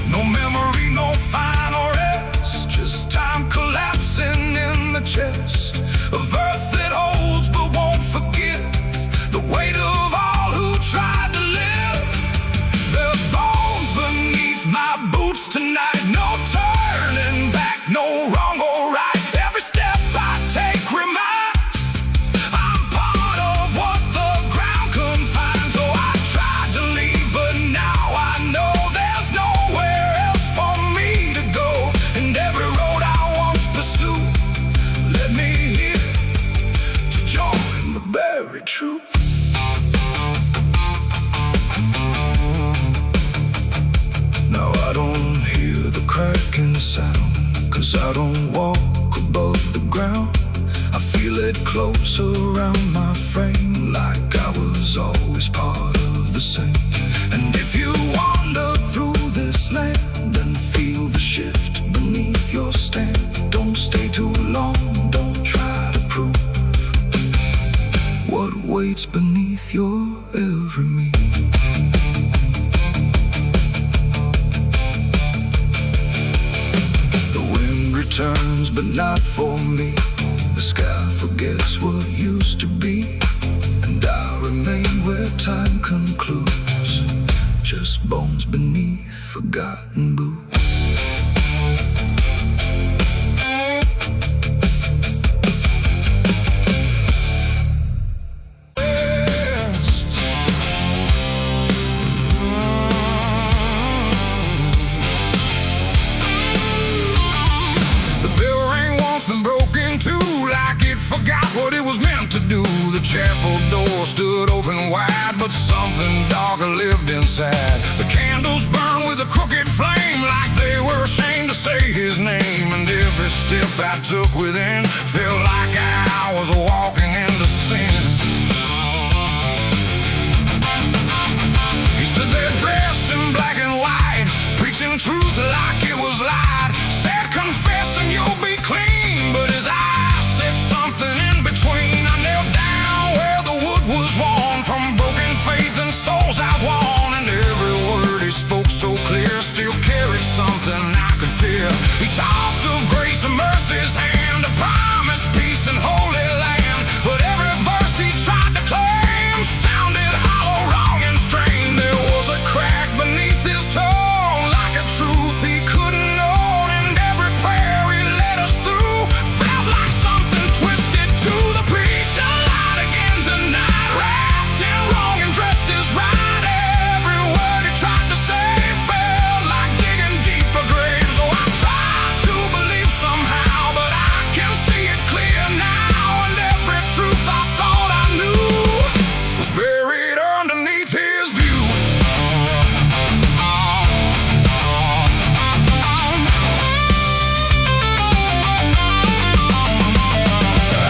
No memory, no final rest, just time collapsing in the chest of earth that holds but won't forgive the weight of all who tried to live. There's bones beneath my boots tonight, no turning back, no wrong or right. Every step I take reminds I'm part of what the ground confines. So I tried to leave, but now I know there's nowhere else for me to go. And every road I once pursued led me here to join the buried truth. Now I don't hear the cracking sound, 'cause I don't walk above the ground. I feel it close around my frame, like I was always part of the same. And if you wander through this land and feel the shift beneath your stand, don't stay too long, don't try to prove what waits beneath your every move. Turns, but not for me. The sky forgets what used to be, and I remain where time concludes, just bones beneath forgotten boots. Forgot what it was meant to do. The chapel door stood open wide, but something darker lived inside. The candles burned with a crooked flame, like they were ashamed to say his name. And every step I took within felt like I was walking into sin. He stood there dressed in black and white, preaching truth like it was lied. Said, confess and you'll be clean, but his eyes said something in between. I knelt down where the wood was worn from broken faith and souls I won. And every word he spoke so clear still carried something I could feel. He talked of grace and mercy's hand, a promise, peace and holy land. But every verse he tried to claim sounded hollow, wrong and strained. There was a crack beneath his tone, like a truth he couldn't own. And every prayer he led us through felt like something twisted to the preacher. Light again tonight, wrapped in wrong and dressed as right. Every word he tried to say felt like digging deeper graves. So I tried to believe somehow, but I can see it clear now. And every truth I thought I knew was buried underneath his view.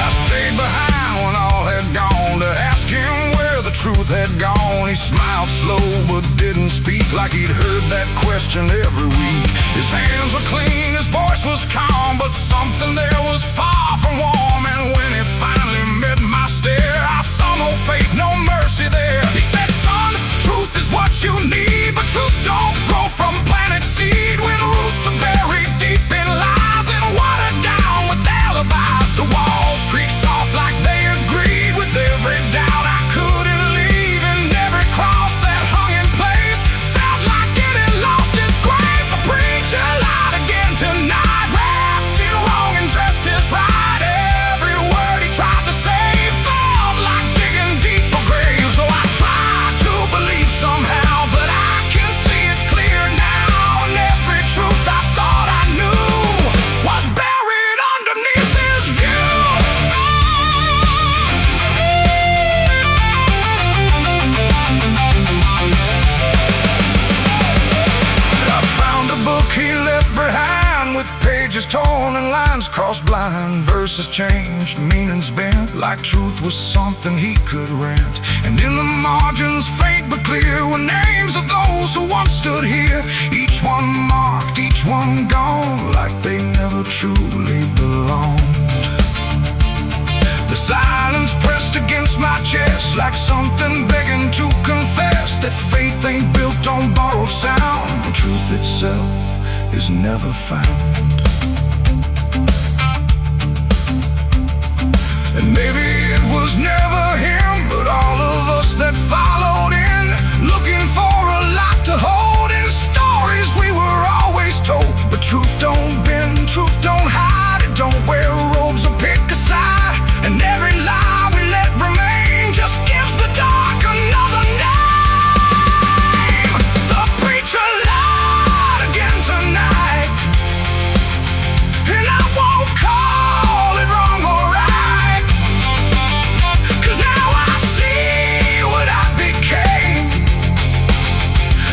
I stayed behind when all had gone to ask him where the truth had gone. He smiled slow but didn't speak, like he'd heard that question every week. His hands were clean, his voice was calm, but something there was far from warm. And when he finally met my stare, I saw no faith, no mercy there. He said, son, truth is what you need, but truth don't grow from planted seed. When roots are buried deep in lies and watered down with alibis, the walls creak soft like they agreed with every doubt I couldn't leave. And every cross that hung in place felt like it had lost its grace. The preacher lied again tonight, wrapped in wrong and dressed as right. Every word he tried to say felt like line, verses changed, meanings bent, like truth was something he could rent. And in the margins, faint but clear, were names of those who once stood here. Each one marked, each one gone, like they never truly belonged. The silence pressed against my chest, like something begging to confess that faith ain't built on borrowed sound. The truth itself is never found. And maybe it was never him, but all of us that followed in, looking for a lot to hold in stories we were always told. But truth don't bend, truth don't hide, it don't wear robes or pick a side. And every lie we let remain just gives the dark another name. The preacher lied again tonight, and I won't call it wrong or right, 'cause now I see what I became.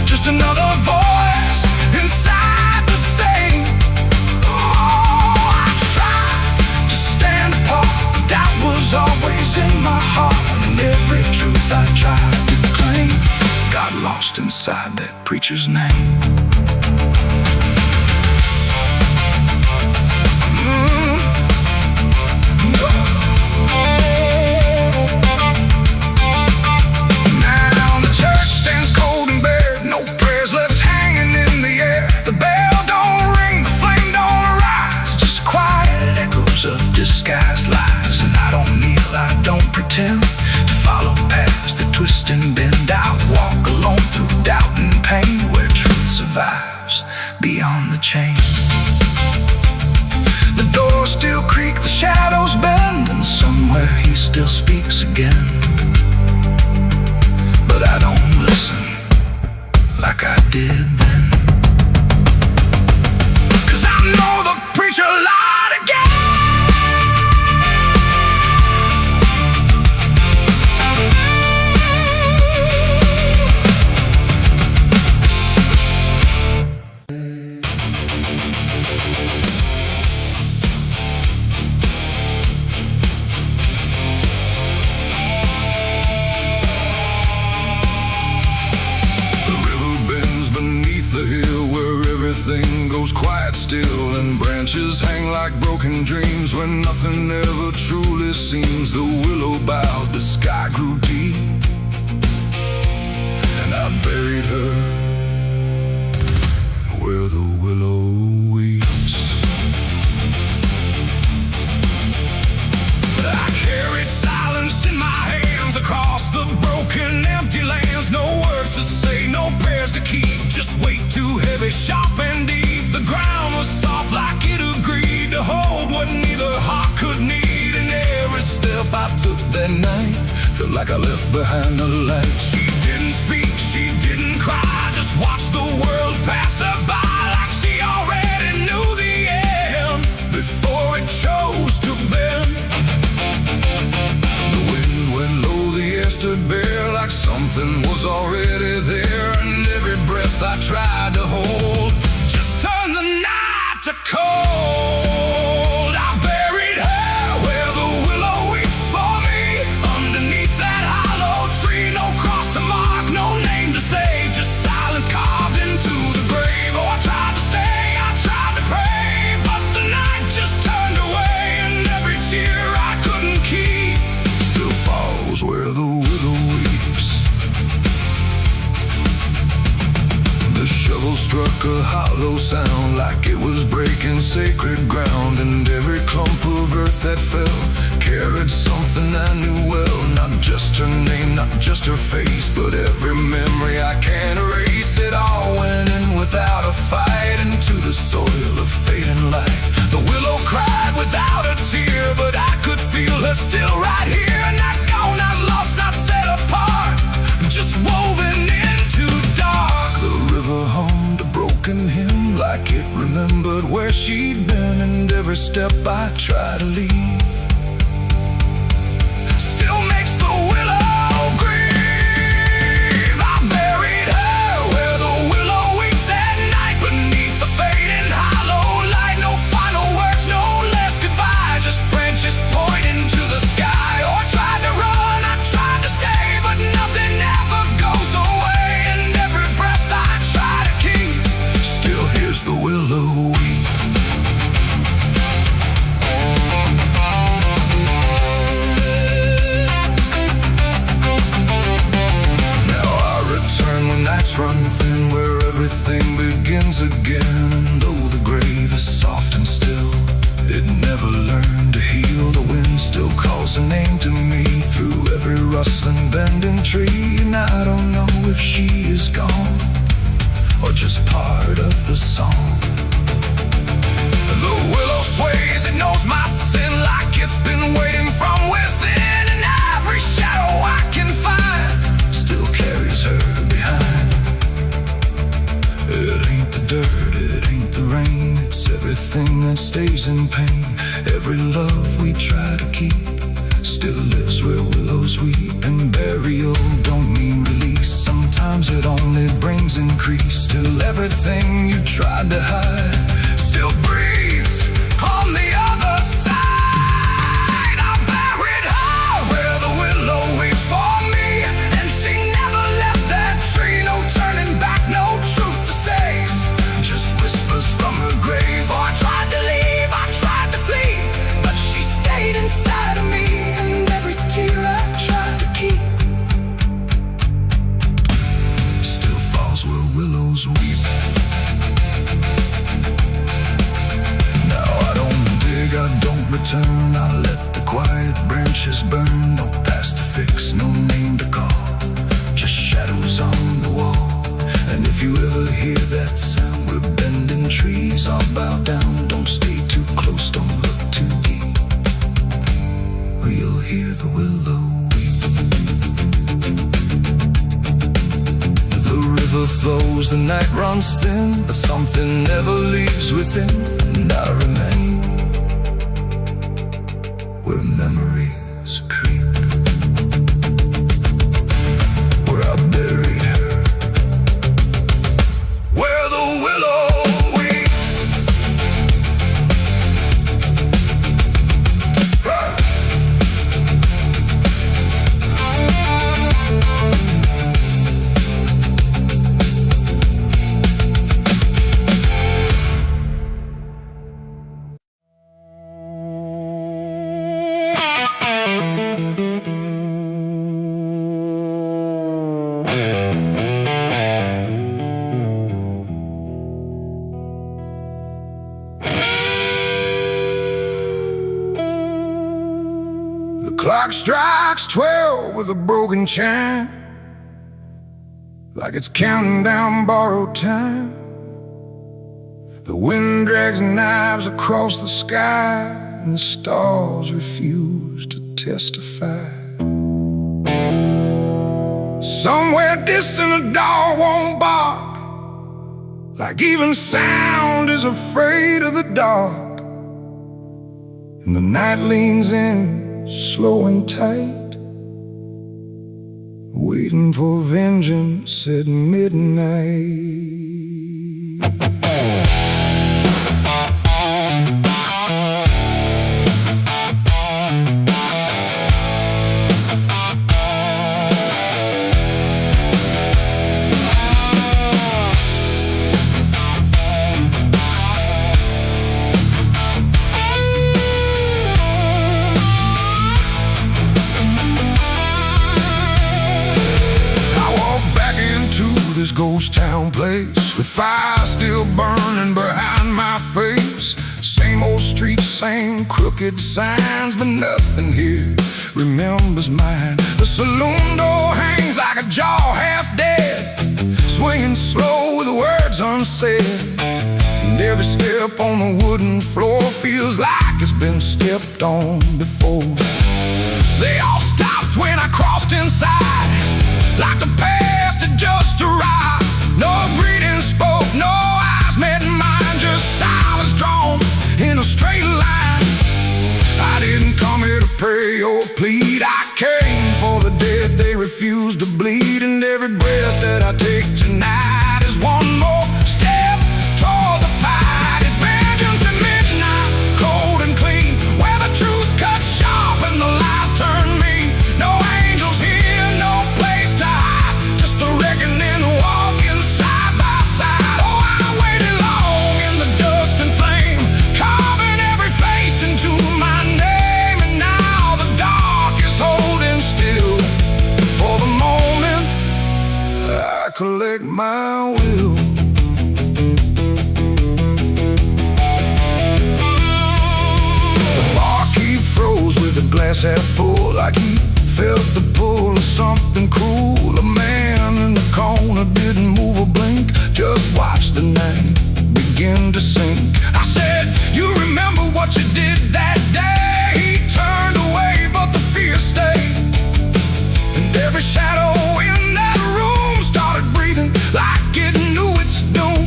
Just another voice inside the same. Oh, I tried to stand apart, but doubt was always in my heart. And every truth I tried to claim got lost inside that preacher's name. Now the church stands cold and bare, no prayers left hanging in the air. The bell don't ring, the flame don't rise, just quiet echoes of disguised lies. And I don't kneel, I don't pretend to follow paths that twist and bend. I walk alone through doubt and pain, where truth survives beyond the chain. The doors still creak, the shadows bend, and somewhere he still speaks again. But I don't listen like I did then, 'cause I know the preacher lied again. Everything goes quiet still, and branches hang like broken dreams when nothing ever truly seems. The willow bowed, the sky grew deep, and I buried her where the willow weeps. I carried silence in my hands across the broken, empty lands. No words to say, no prayers to keep, just weight too heavy, sharp and deep. The ground was soft like it agreed to hold what neither heart could need. And every step I took that night felt like I left behind a light. She didn't speak, she didn't cry, just watched the world pass her by, like she already knew the end before it chose to bend. The wind went low, the air stood bare, like something was already there. And every breath I tried to hold just turned the night to cold. I buried her where the willow weeps for me, underneath that hollow tree. No cross to mark, no name to save, just silence carved into the grave. Oh, I tried to stay, I tried to pray, but the night just turned away. And every tear I couldn't keep still falls where the willow weeps. The shovel struck a hollow sound, like it was breaking sacred ground. And every clump of earth that fell carried something I knew well. Not just her name, not just her face, but every memory I can't erase. It all went in without a fight, into the soil of fading light. The willow cried without a tear, but I could feel her still right here. Not gone, not lost, not set apart, just woven into dark. The river hummed a broken hymn, like it remembered where she'd been. And every step I tried to leave still makes the willow grieve. I buried her where the willow weeps at night, beneath the fading hollow light. No final words, no less goodbye, bending tree, and I don't know if she is gone or just part of the song. The willow sways, it knows my sin like it's been waiting from within, and every shadow I can find still carries her behind. It ain't the dirt, it ain't the rain, it's everything that stays in pain. Every love we try to keep still lives where willows weep. And burial don't mean release, sometimes it only brings increase. Till everything you tried to hide still breathes on the other side. I buried her where the willow waits for me, and she never left that tree. No turning back, no truth to save, just whispers from her grave. Oh, I tried to leave, I tried to flee, but she stayed inside of me, and every tear I tried to keep still falls where willows weep. I don't return, I let the quiet branches burn. No past to fix, no name to call, just shadows on the wall. And if you ever hear that sound, we're bending trees, I'll bow down. Don't stay too close, don't look too deep, or you'll hear the willow weep. The river flows, the night runs thin, but something never leaves within, and I remain where memories creep, where I buried her, where the willow weeps. The clock strikes 12 with a broken chime, like it's counting down borrowed time. The wind drags knives across the sky, and the stars refuse to testify. Somewhere distant a dog won't bark, like even sound is afraid of the dark. And the night leans in slow and tight, waiting for vengeance at midnight. This ghost town place, with fire still burning behind my face. Same old streets, same crooked signs, but nothing here remembers mine. The saloon door hangs like a jaw half dead, swinging slow with words unsaid. And every step on the wooden floor feels like it's been stepped on before. They all stopped when I crossed inside, like the past had just arrived. No greeting spoke, no eyes met mine, just silence drawn in a straight line. I didn't come here to pray or plead, I came for the dead they refuse to bleed. And every breath that I take tonight is one more step toward the fight. It's vengeance at midnight, cold and clean, where the truth cuts sharp and the lies turn mean. No angels here, no place to hide, just the reckoning walking side by side. Oh, I waited long in the dust and flame, carving every face into my name. And now the dark is holding still for the moment I collect my will. The barkeep froze with a glass half full, like he felt the pull of some something cruel. A man in the corner didn't move or blink, just watched the night begin to sink. I said, you remember what you did that day? He turned away, but the fear stayed. And every shadow in that room started breathing like it knew its doom.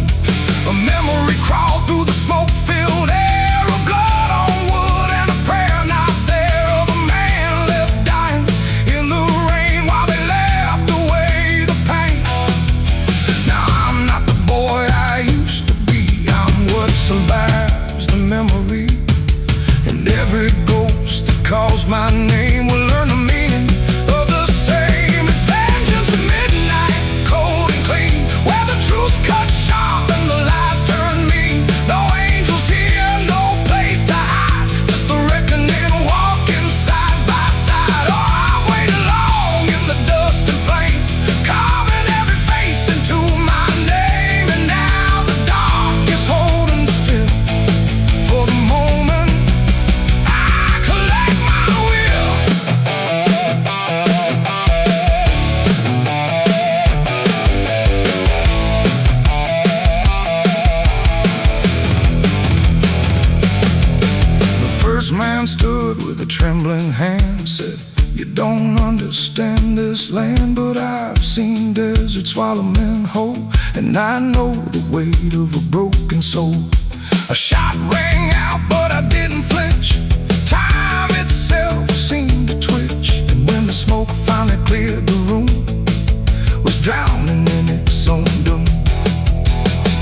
A memory crawled through the smoke-filled air, of blood on wood and a prayer not there, of a man left dying in the rain while they laughed away the pain. Now I'm not the boy I used to be, I'm what survives the memory. And every ghost that calls my name will learn the meaning of the same. It's vengeance at midnight, cold and clean, where the truth cuts sharp and the lies turn mean. No angels here, no place to hide, just the reckoning walking side by side. Oh, I waited long in the dust and flame, carving every face into my name. And now the dark is holding still for the moment I collect my will. The first man stood with a trembling hand, said, you don't understand this land, but I've seen deserts swallow men whole, and I know the weight of a broken soul. A shot rang out, but I didn't flinch. Time itself seemed to twitch, and when the smoke finally cleared the room, was drowning in its own doom.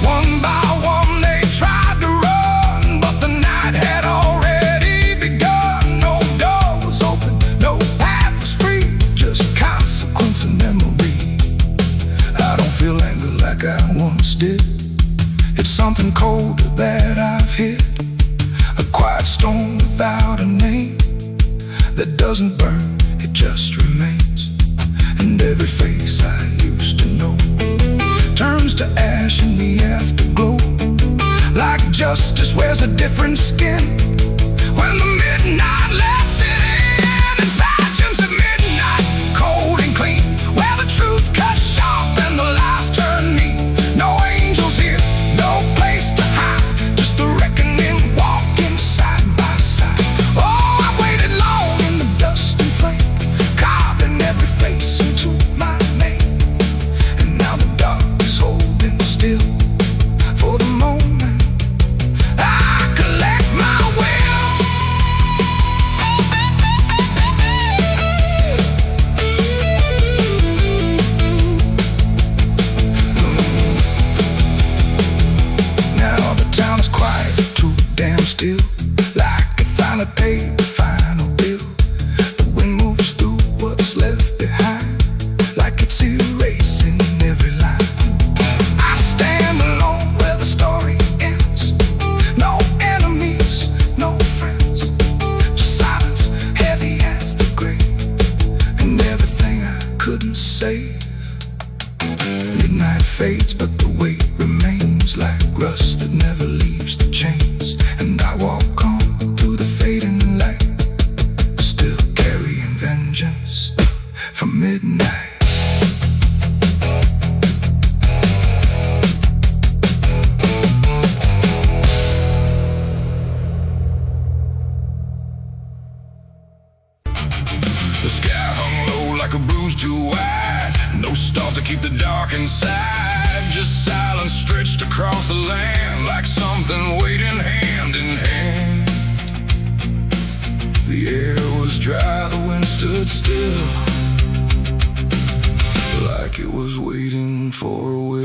One by one they tried to run, but the night had already begun. No door was open, no path was free, just consequence and memory. I don't feel anger like I once did. It's something colder that I've hit, a quiet storm without a name, that doesn't burn, it just remains. And every face I used to know turns to ash in the afterglow, like justice wears a different skin when the midnight lets it in. It's vengeance at midnight, cold and clean, where the truth cuts sharp and the lies turn mean. No angels here, no place to hide, just the reckoning walking side by side. Oh, I waited long in the dust and flame, carving every face into my name. And now the dark is holding still for the moment I collect my will. Now the town is quiet, too damn still, like it finally paid the final bill. The wind moves through what's left behind, like it's erasing every line. I stand alone where the story ends, no enemies, no friends, just silence heavy as the grave, and everything I couldn't save. Midnight fades, but the weight remains like rust that never leaves the chains. And I walk on through the fading light, still carrying vengeance from midnight. The sky hung low like a bruise too wide, no stars to keep the dark inside, just silence stretched across the land like something waiting hand in hand. The air was dry, the wind stood still, like it was waiting for a will.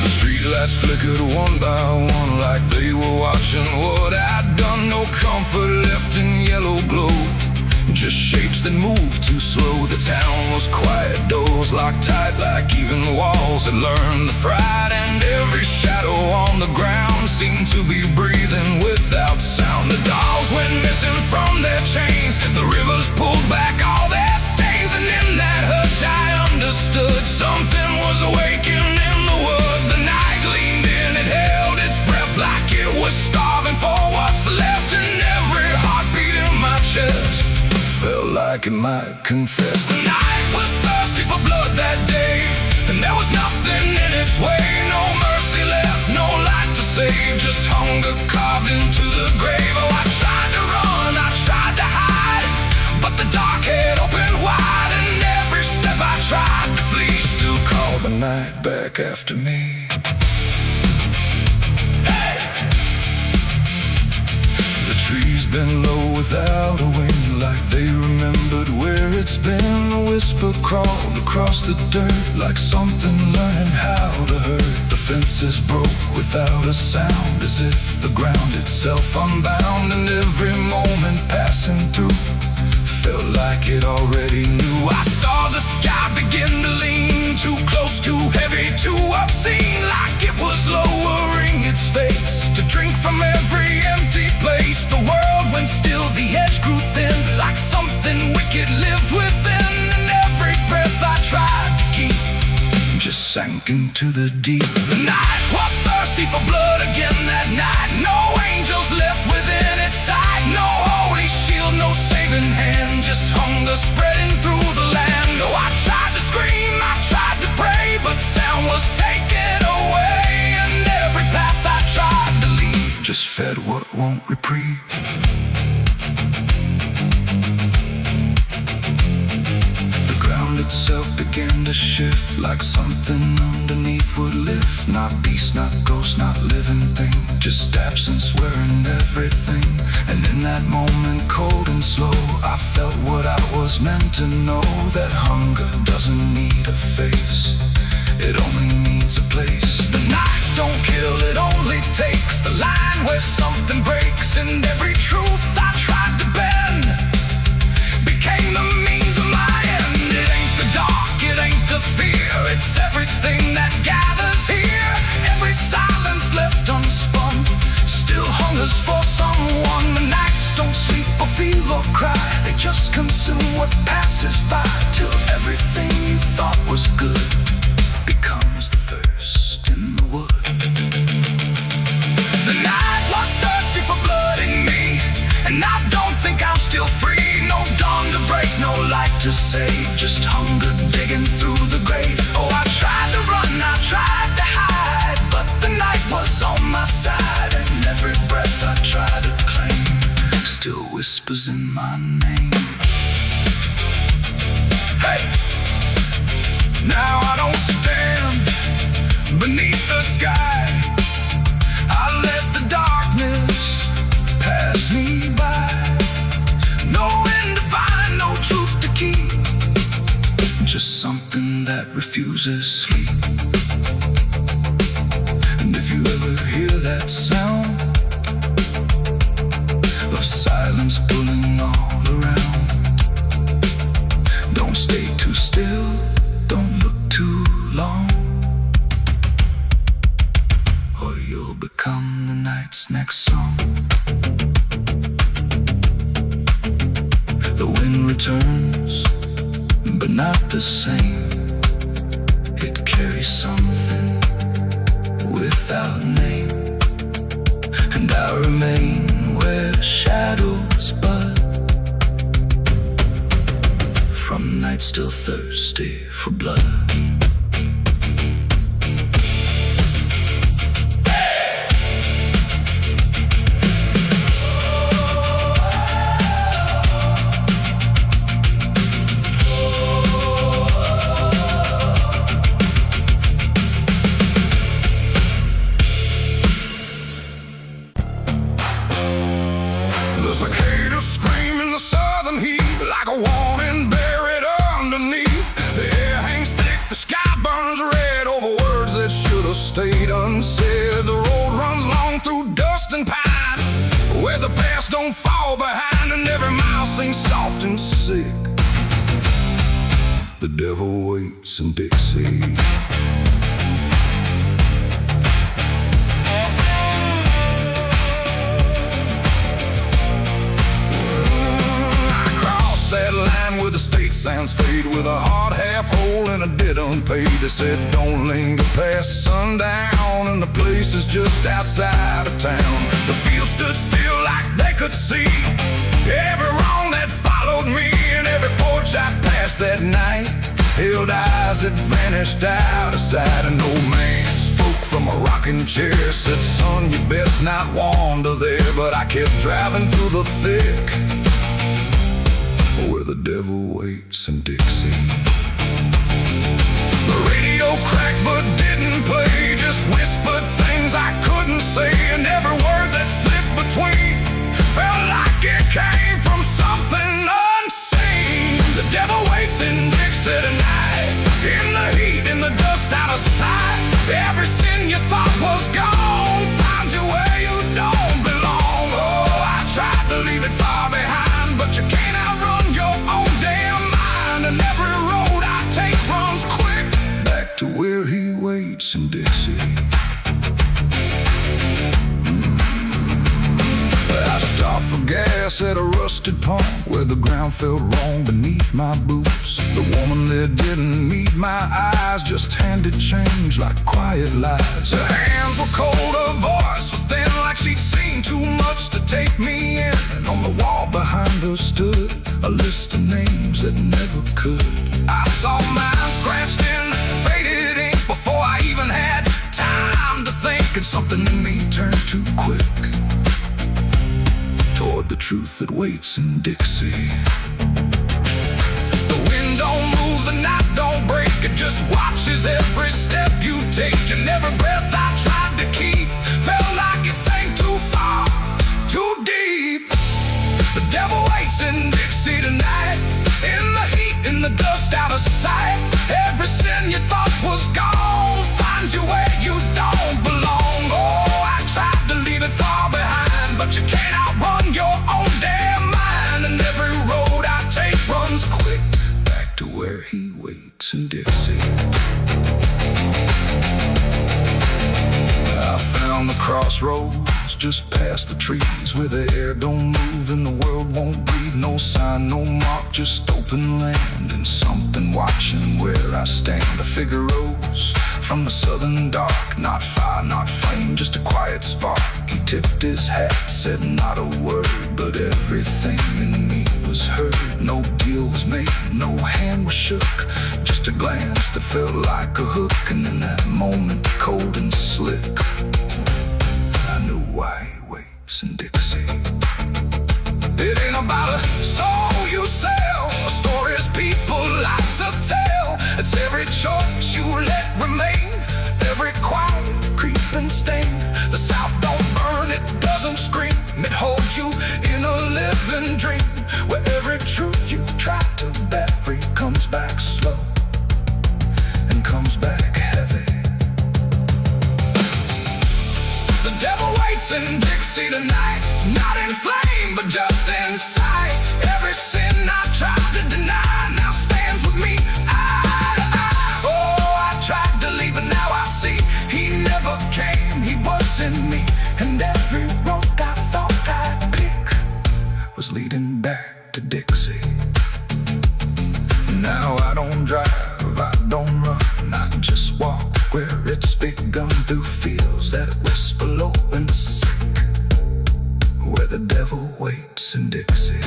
The streetlights flickered one by one, like they were watching what I'd done. No comfort left in yellow glow, just shapes that moved too slow. The town was quiet, doors locked tight, like even walls had learned the fright. And every shadow on the ground seemed to be breathing without sound. The dolls went missing from their chains, the rivers pulled back all their stains. And in that hush I understood something was awakening in the wood. The night leaned in, it held its breath like it was starving for what's left. And every heartbeat in my like it might confess. The night was thirsty for blood that day, and there was nothing in its way. No mercy left, no light to save, just hunger carved into the grave. Oh, I tried to run, I tried to hide, but the dark had opened wide, and every step I tried to flee still called the night back after me. Trees been low without a wing, like they remembered where it's been. A whisper crawled across the dirt, like something learning how to hurt. The fences broke without a sound, as if the ground itself unbound. And every moment passing through felt like it already knew. I saw the sky begin to lean, too close, too heavy, too obscene, like it was lowering its face to drink from every empty place. The world went still, the edge grew thin, like something wicked lived within. And every breath I tried to keep just sank into the deep. The night was thirsty for blood again that night. No angels left within its sight, no holy shield, no saving hand, just hunger spreading through the land. Oh, I tried to scream, I tried to pray, but sound was taken away. And every path I tried to leave just fed what won't reprieve. The ground itself began to shift, like something underneath would lift. Not beast, not ghost, not living thing, just absence wearing everything. And in that moment, cold and slow, I felt what I was meant to know, that hunger doesn't need a face, it only needs a place. The night don't kill, it only takes the line where something breaks. And every truth I tried to bend became the means of my end. It ain't the dark, it ain't the fear, it's everything that gathers here. Every silence left unspun still hungers for someone. The nights don't sleep or feel or cry, they just consume what passes by, till everything you thought was good becomes the thirst in the wood. The night was thirsty for blood in me, and I don't think I'm still free. No dawn to break, no light to save, just hunger digging through the grave. Oh, I tried to run, I tried to hide, but the night was on my side. And every breath I tried to claim still whispers in my name. Hey! Now I don't stand beneath the sky, I let the darkness pass me by. No end to find, no truth to keep, just something that refuses sleep. And if you ever hear that sound of silence pulling all around, don't stay too still, don't look too long, or you'll become the night's next song. The wind returns, but not the same. It carries something without name, and I remain where shadows bud, from nights still thirsty for blood. The cicadas scream in the southern heat, like a warning buried underneath. The air hangs thick, the sky burns red over words that should have stayed unsaid. The road runs long through dust and pine, where the past don't fall behind, and every mile sings soft and sick. The devil waits in Dixie. That line where the state signs fade, with a hard half hole and a debt unpaid. They said don't linger past sundown, and the place is just outside of town. The field stood still like they could see every wrong that followed me, and every that night held eyes that vanished out of sight. An old man spoke from a rocking chair, said, son, you best not wander there. But I kept driving through the thick, where the devil waits in Dixie. The radio cracked but didn't play, just whispered things I couldn't say. And every word that slipped between felt like it came from something unseen. The devil waits in Dixie tonight, in the heat, in the dust, out of sight. Every sin you thought was gone finds you where you don't belong. Oh, I tried to leave it far behind, but you can't outrun your own damn mind. And every road I take runs quick back to where he waits in Dixie. I stopped for gas at a rusted pump where the ground felt wrong beneath my boots. The woman there didn't meet my eyes, just handed change like quiet lies. Her hands were cold, her voice was thin, like she'd seen too much to take me in. And on the wall behind her stood a list of names that never could. I saw mine scratched in faded ink before I even had time to think. And something in me turned too quick toward the truth that waits in Dixie. The wind don't move, the night don't break, it just watches every step you take. And every breath I tried to keep felt like it sank too far, too deep. The devil waits in Dixie tonight, in the heat, in the dust, out of sight. Every sin you thought was gone finds you where you don't belong. Oh, I tried to leave it far behind, but you can't outrun your own damn mind. And every road I take runs quick back to where he waits in Dixie. I found the crossroads just past the trees, where the air don't move and the world won't breathe. No sign, no mark, just open land, and something watching where I stand. A figure rose from the southern dark, not fire, not flame, just a quiet spark. He tipped his hat, said not a word, but everything in me was heard. No deal was made, no hand was shook, just a glance that felt like a hook. And in that moment, cold and slick, I knew why he waits in Dixie. It ain't about a soul you sell, or stories people like to tell. It's every choice you let remain, every quiet creeping stain. The South don't burn, it doesn't scream, it holds you in a living dream, where every truth you try to bury comes back slow and comes back heavy. The devil waits in Dixie tonight, not in flame, but just in sight. Every sin I tried to deny now stands with me eye to eye. Oh, I tried to leave, but now I see he never came, he was in me. And every road I thought I'd pick was leading back to Dixie. Now I don't drive, I don't run, I just walk where it's begun, through fields that whisper low and sick, where the devil waits in Dixie.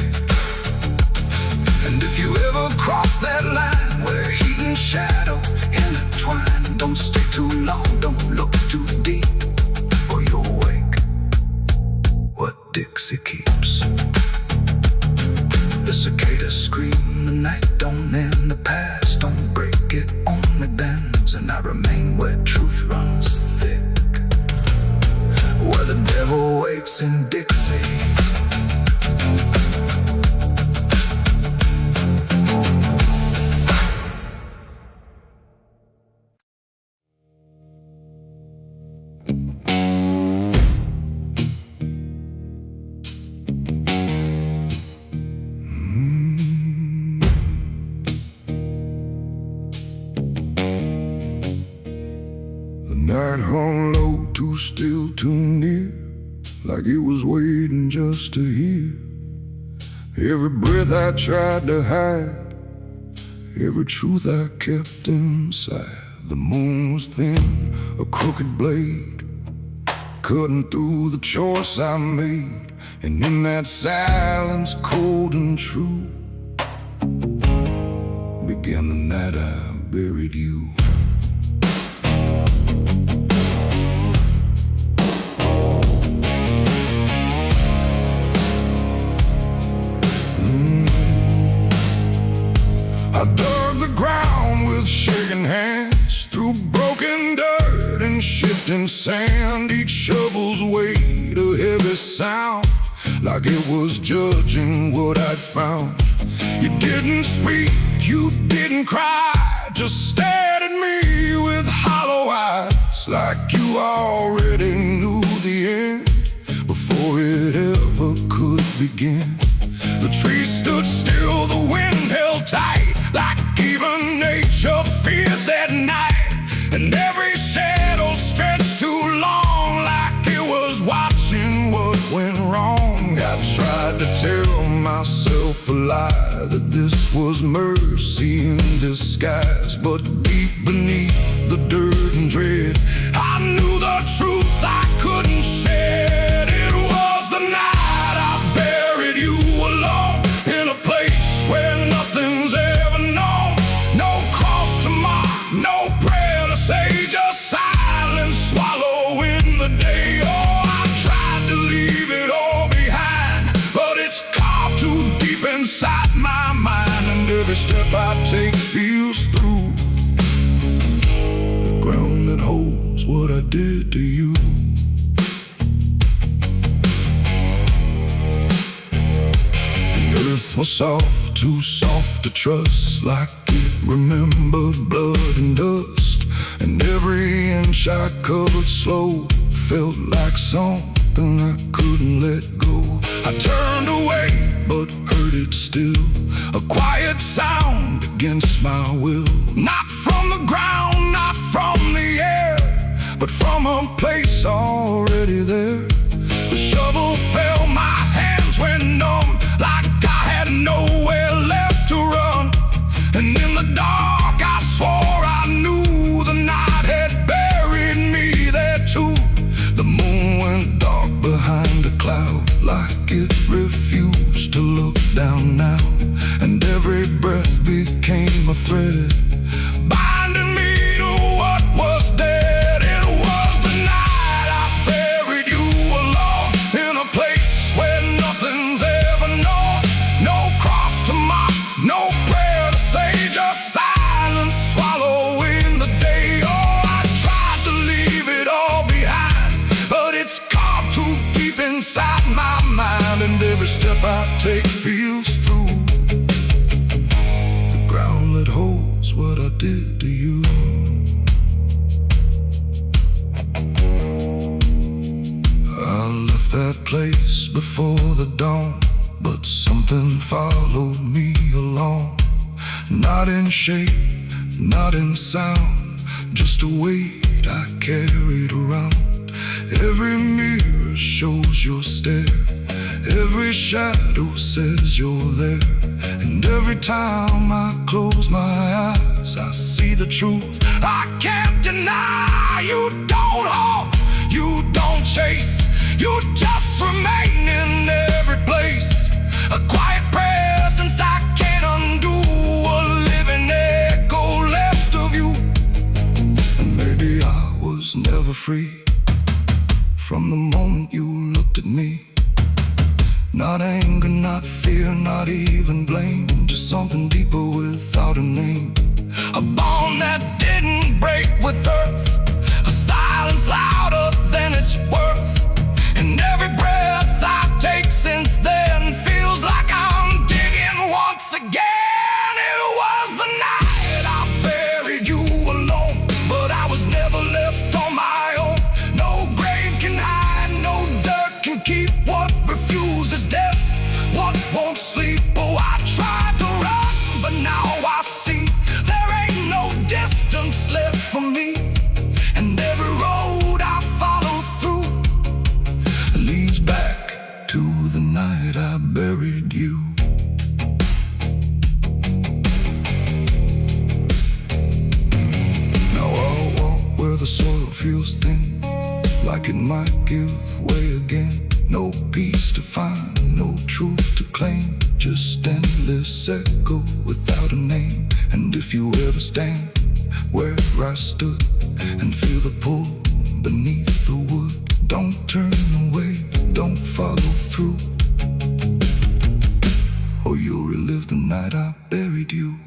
And if you ever cross that line where heat and shadow intertwine, don't stay too long, don't look too deep, or you'll wake what Dixie keeps. The cicadas scream, the night don't end, the past don't break, it only bends. And I remain where truth runs thick, where the devil waits in Dixie. Night hung low, too still, too near, like it was waiting just to hear. Every breath I tried to hide, every truth I kept inside. The moon was thin, a crooked blade, cutting through the choice I made. And in that silence, cold and true, began the night I buried you. I dug the ground with shaking hands, through broken dirt and shifting sand. Each shovel's weight a heavy sound, like it was judging what I'd found. You didn't speak, you didn't cry, just stared at me with hollow eyes, like you already knew the end before it ever could begin. The trees stood still, the wind held tight, like even nature feared that night. And every shadow stretched too long, like it was watching what went wrong. I tried to tell myself a lie, that this was mercy in disguise. But deep beneath the dirt and dread, I knew the truth I couldn't shed. It was the night I buried you alone, in a place where nothing's ever known. No cross to mark, no prayer to say, just silence swallowing the day. Oh, I tried to leave it all behind, but it's carved too deep inside my mind. And every step I take feels through the ground that holds what I did to you. Earth was soft, too soft to trust, like it remembered blood and dust. And every inch I covered slow felt like something I couldn't let go. I turned away, but heard it still, a quiet sound against my will. Not from the ground, not from the air, but from a place already there. The shovel fell, my hands went numb, like I had nowhere left to run. And in the dark I swore I knew the night had buried me there too. The moon went dark behind a cloud, like it refused to look down now. And every breath became a thread, binding me to what was dead. It was the night I buried you alone, in a place where nothing's ever known. No cross to mark, no prayer to say, just silence swallowing the day. Oh, I tried to leave it all behind, but it's carved too deep inside my mind. And every step I take feels through the ground that holds what I did to you. I left that place before the dawn, but something followed me along. Not in shape, not in sound, just a weight I carried around. Every mirror shows your stare, every shadow says you're there. And every time I close my eyes, I see the truth I can't deny. You don't hope, you don't chase, you just remain in every place. A quiet presence I can't undo, a living echo left of you. And maybe I was never free from the moment you looked at me. Not anger, not fear, not even blame, just something deeper without a name. A bond that didn't break with earth, a silence louder than it's worth. And every breath I take since then feels like I'm digging once again. It was the night I buried you alone, but I was never left on my own. No grave can hide, no dirt can keep what refuses death, what won't sleep. Oh, I tried to run, but now I see there ain't no distance left for me. And every road I follow through leads back to the night I buried you. Now I'll walk where the soil feels thin, like it might give way again. No peace to find, no truth to claim, just just endless echo without a name. And if you ever stand where I stood and feel the pull beneath the wood, don't turn away, don't follow through, or you'll relive the night I buried you.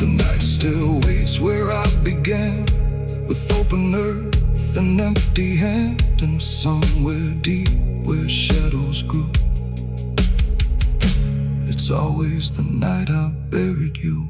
The night still waits where I began, with open earth and empty hand, and somewhere deep where shadows grew, it's always the night I buried you.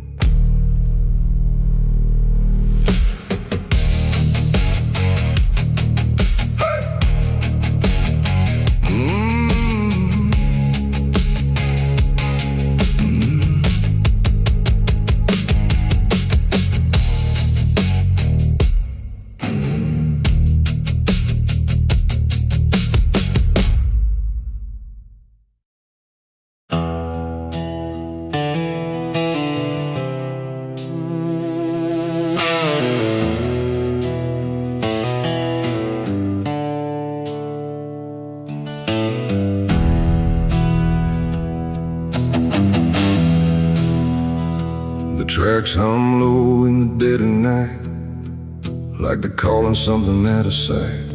The tracks hum low in the dead of night, like they're calling something out of sight.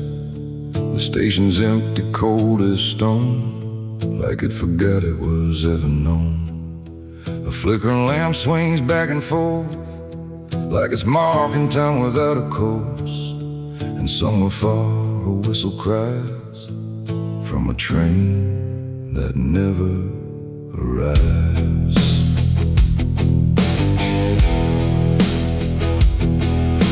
The station's empty, cold as stone, like it forgot it was ever known. A flickering lamp swings back and forth, like it's marking time without a course. And somewhere far a whistle cries from a train that never arrives.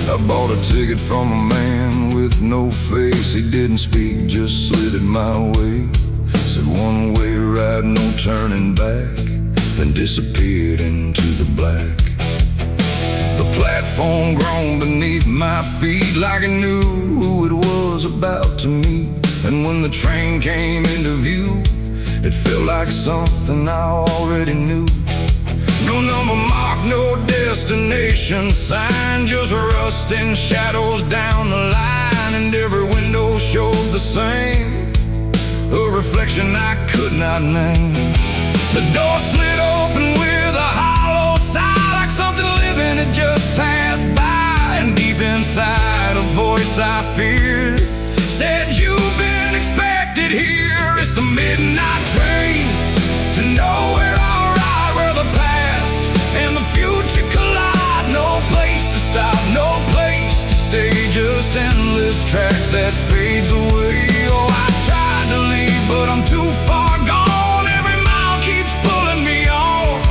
I bought a ticket from a man with no face. He didn't speak, just slid it my way. Said one way ride, no turning back, then disappeared into the black. The platform groaned beneath my feet, like it knew who it was about to meet. And when the train came into view, it felt like something I already knew. No number mark, no destination sign, just rusting shadows down the line. And every window showed the same, a reflection I could not name. The door slid open with a hollow sigh, like something living had just passed by. And deep inside a voice I feared said, "You've been expected here." It's the midnight train to nowhere. No place to stay, just endless track that fades away. Oh, I tried to leave, but I'm too far gone. Every mile keeps pulling me on,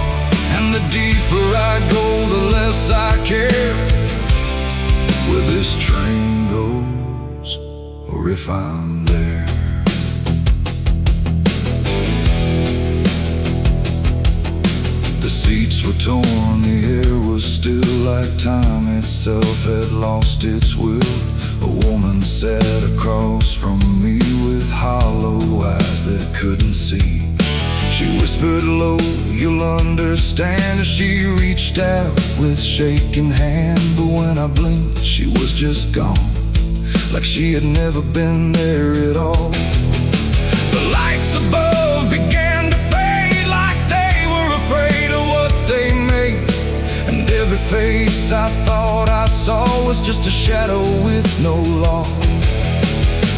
and the deeper I go, the less I care where this train goes, or if I'm there. The seats were torn, the air was still, like time itself had lost its will. A woman sat across from me with hollow eyes that couldn't see. She whispered low, "You'll understand," as she reached out with shaking hand. But when I blinked, she was just gone, like she had never been there at all. The lights above began to fade, like they were afraid of what they made. And every face I thought I saw was just a shadow with no law.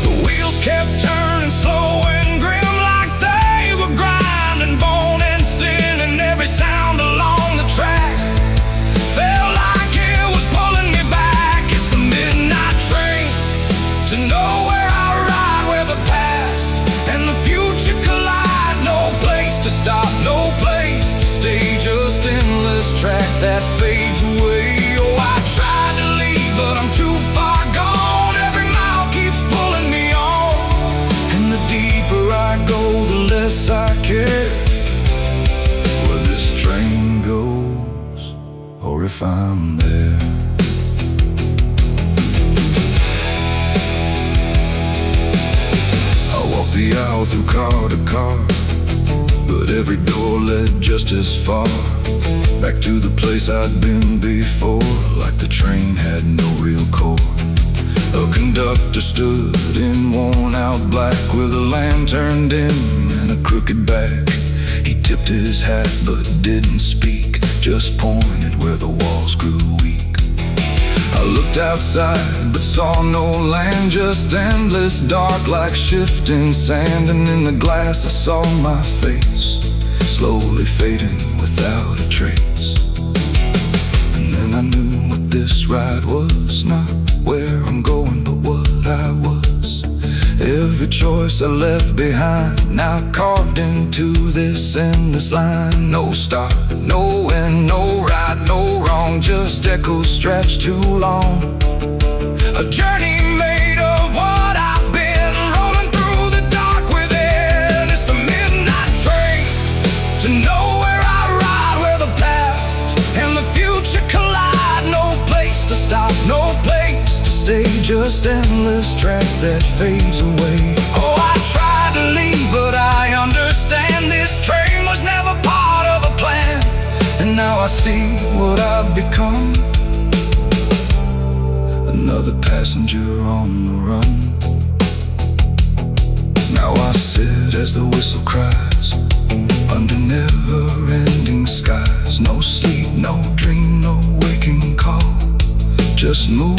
The wheels kept turning slow and grim, like they were grinding bone and sin. And every sound along the track felt like it was pulling me back. It's the midnight train to nowhere. I ride where the past and the future collide. No place to stop, no place to stay, just endless track that fades away. Oh, I tried to leave, but I'm too far gone. Every mile keeps pulling me on, and the deeper I go, the less I care where this train goes, or if I'm there. I walked the aisle through car to car, but every door led just as far back to the place I'd been before, like the train had no real core. A conductor stood in worn-out black with a lantern dim and a crooked back. He tipped his hat but didn't speak, just pointed where the walls grew weak. I looked outside but saw no land, just endless dark like shifting sand. And in the glass I saw my face, slowly fading without a trace. And then I knew what this ride was, not where I'm going but what I was. Every choice I left behind, now carved into this endless line. No start, no end, no right, no wrong, just echoes stretched too long. A journey made of what I've been, rolling through the dark within. It's the midnight train to nowhere I ride, where the past and the future collide. No place to stop, no place to stay, just endless track that fades away. Oh, I tried to leave, but I understand this train was never part of a plan. And now I see what I've become, another passenger on the run. Now I sit as the whistle cries, under never-ending skies. No sleep, no dream, no waking call, just move.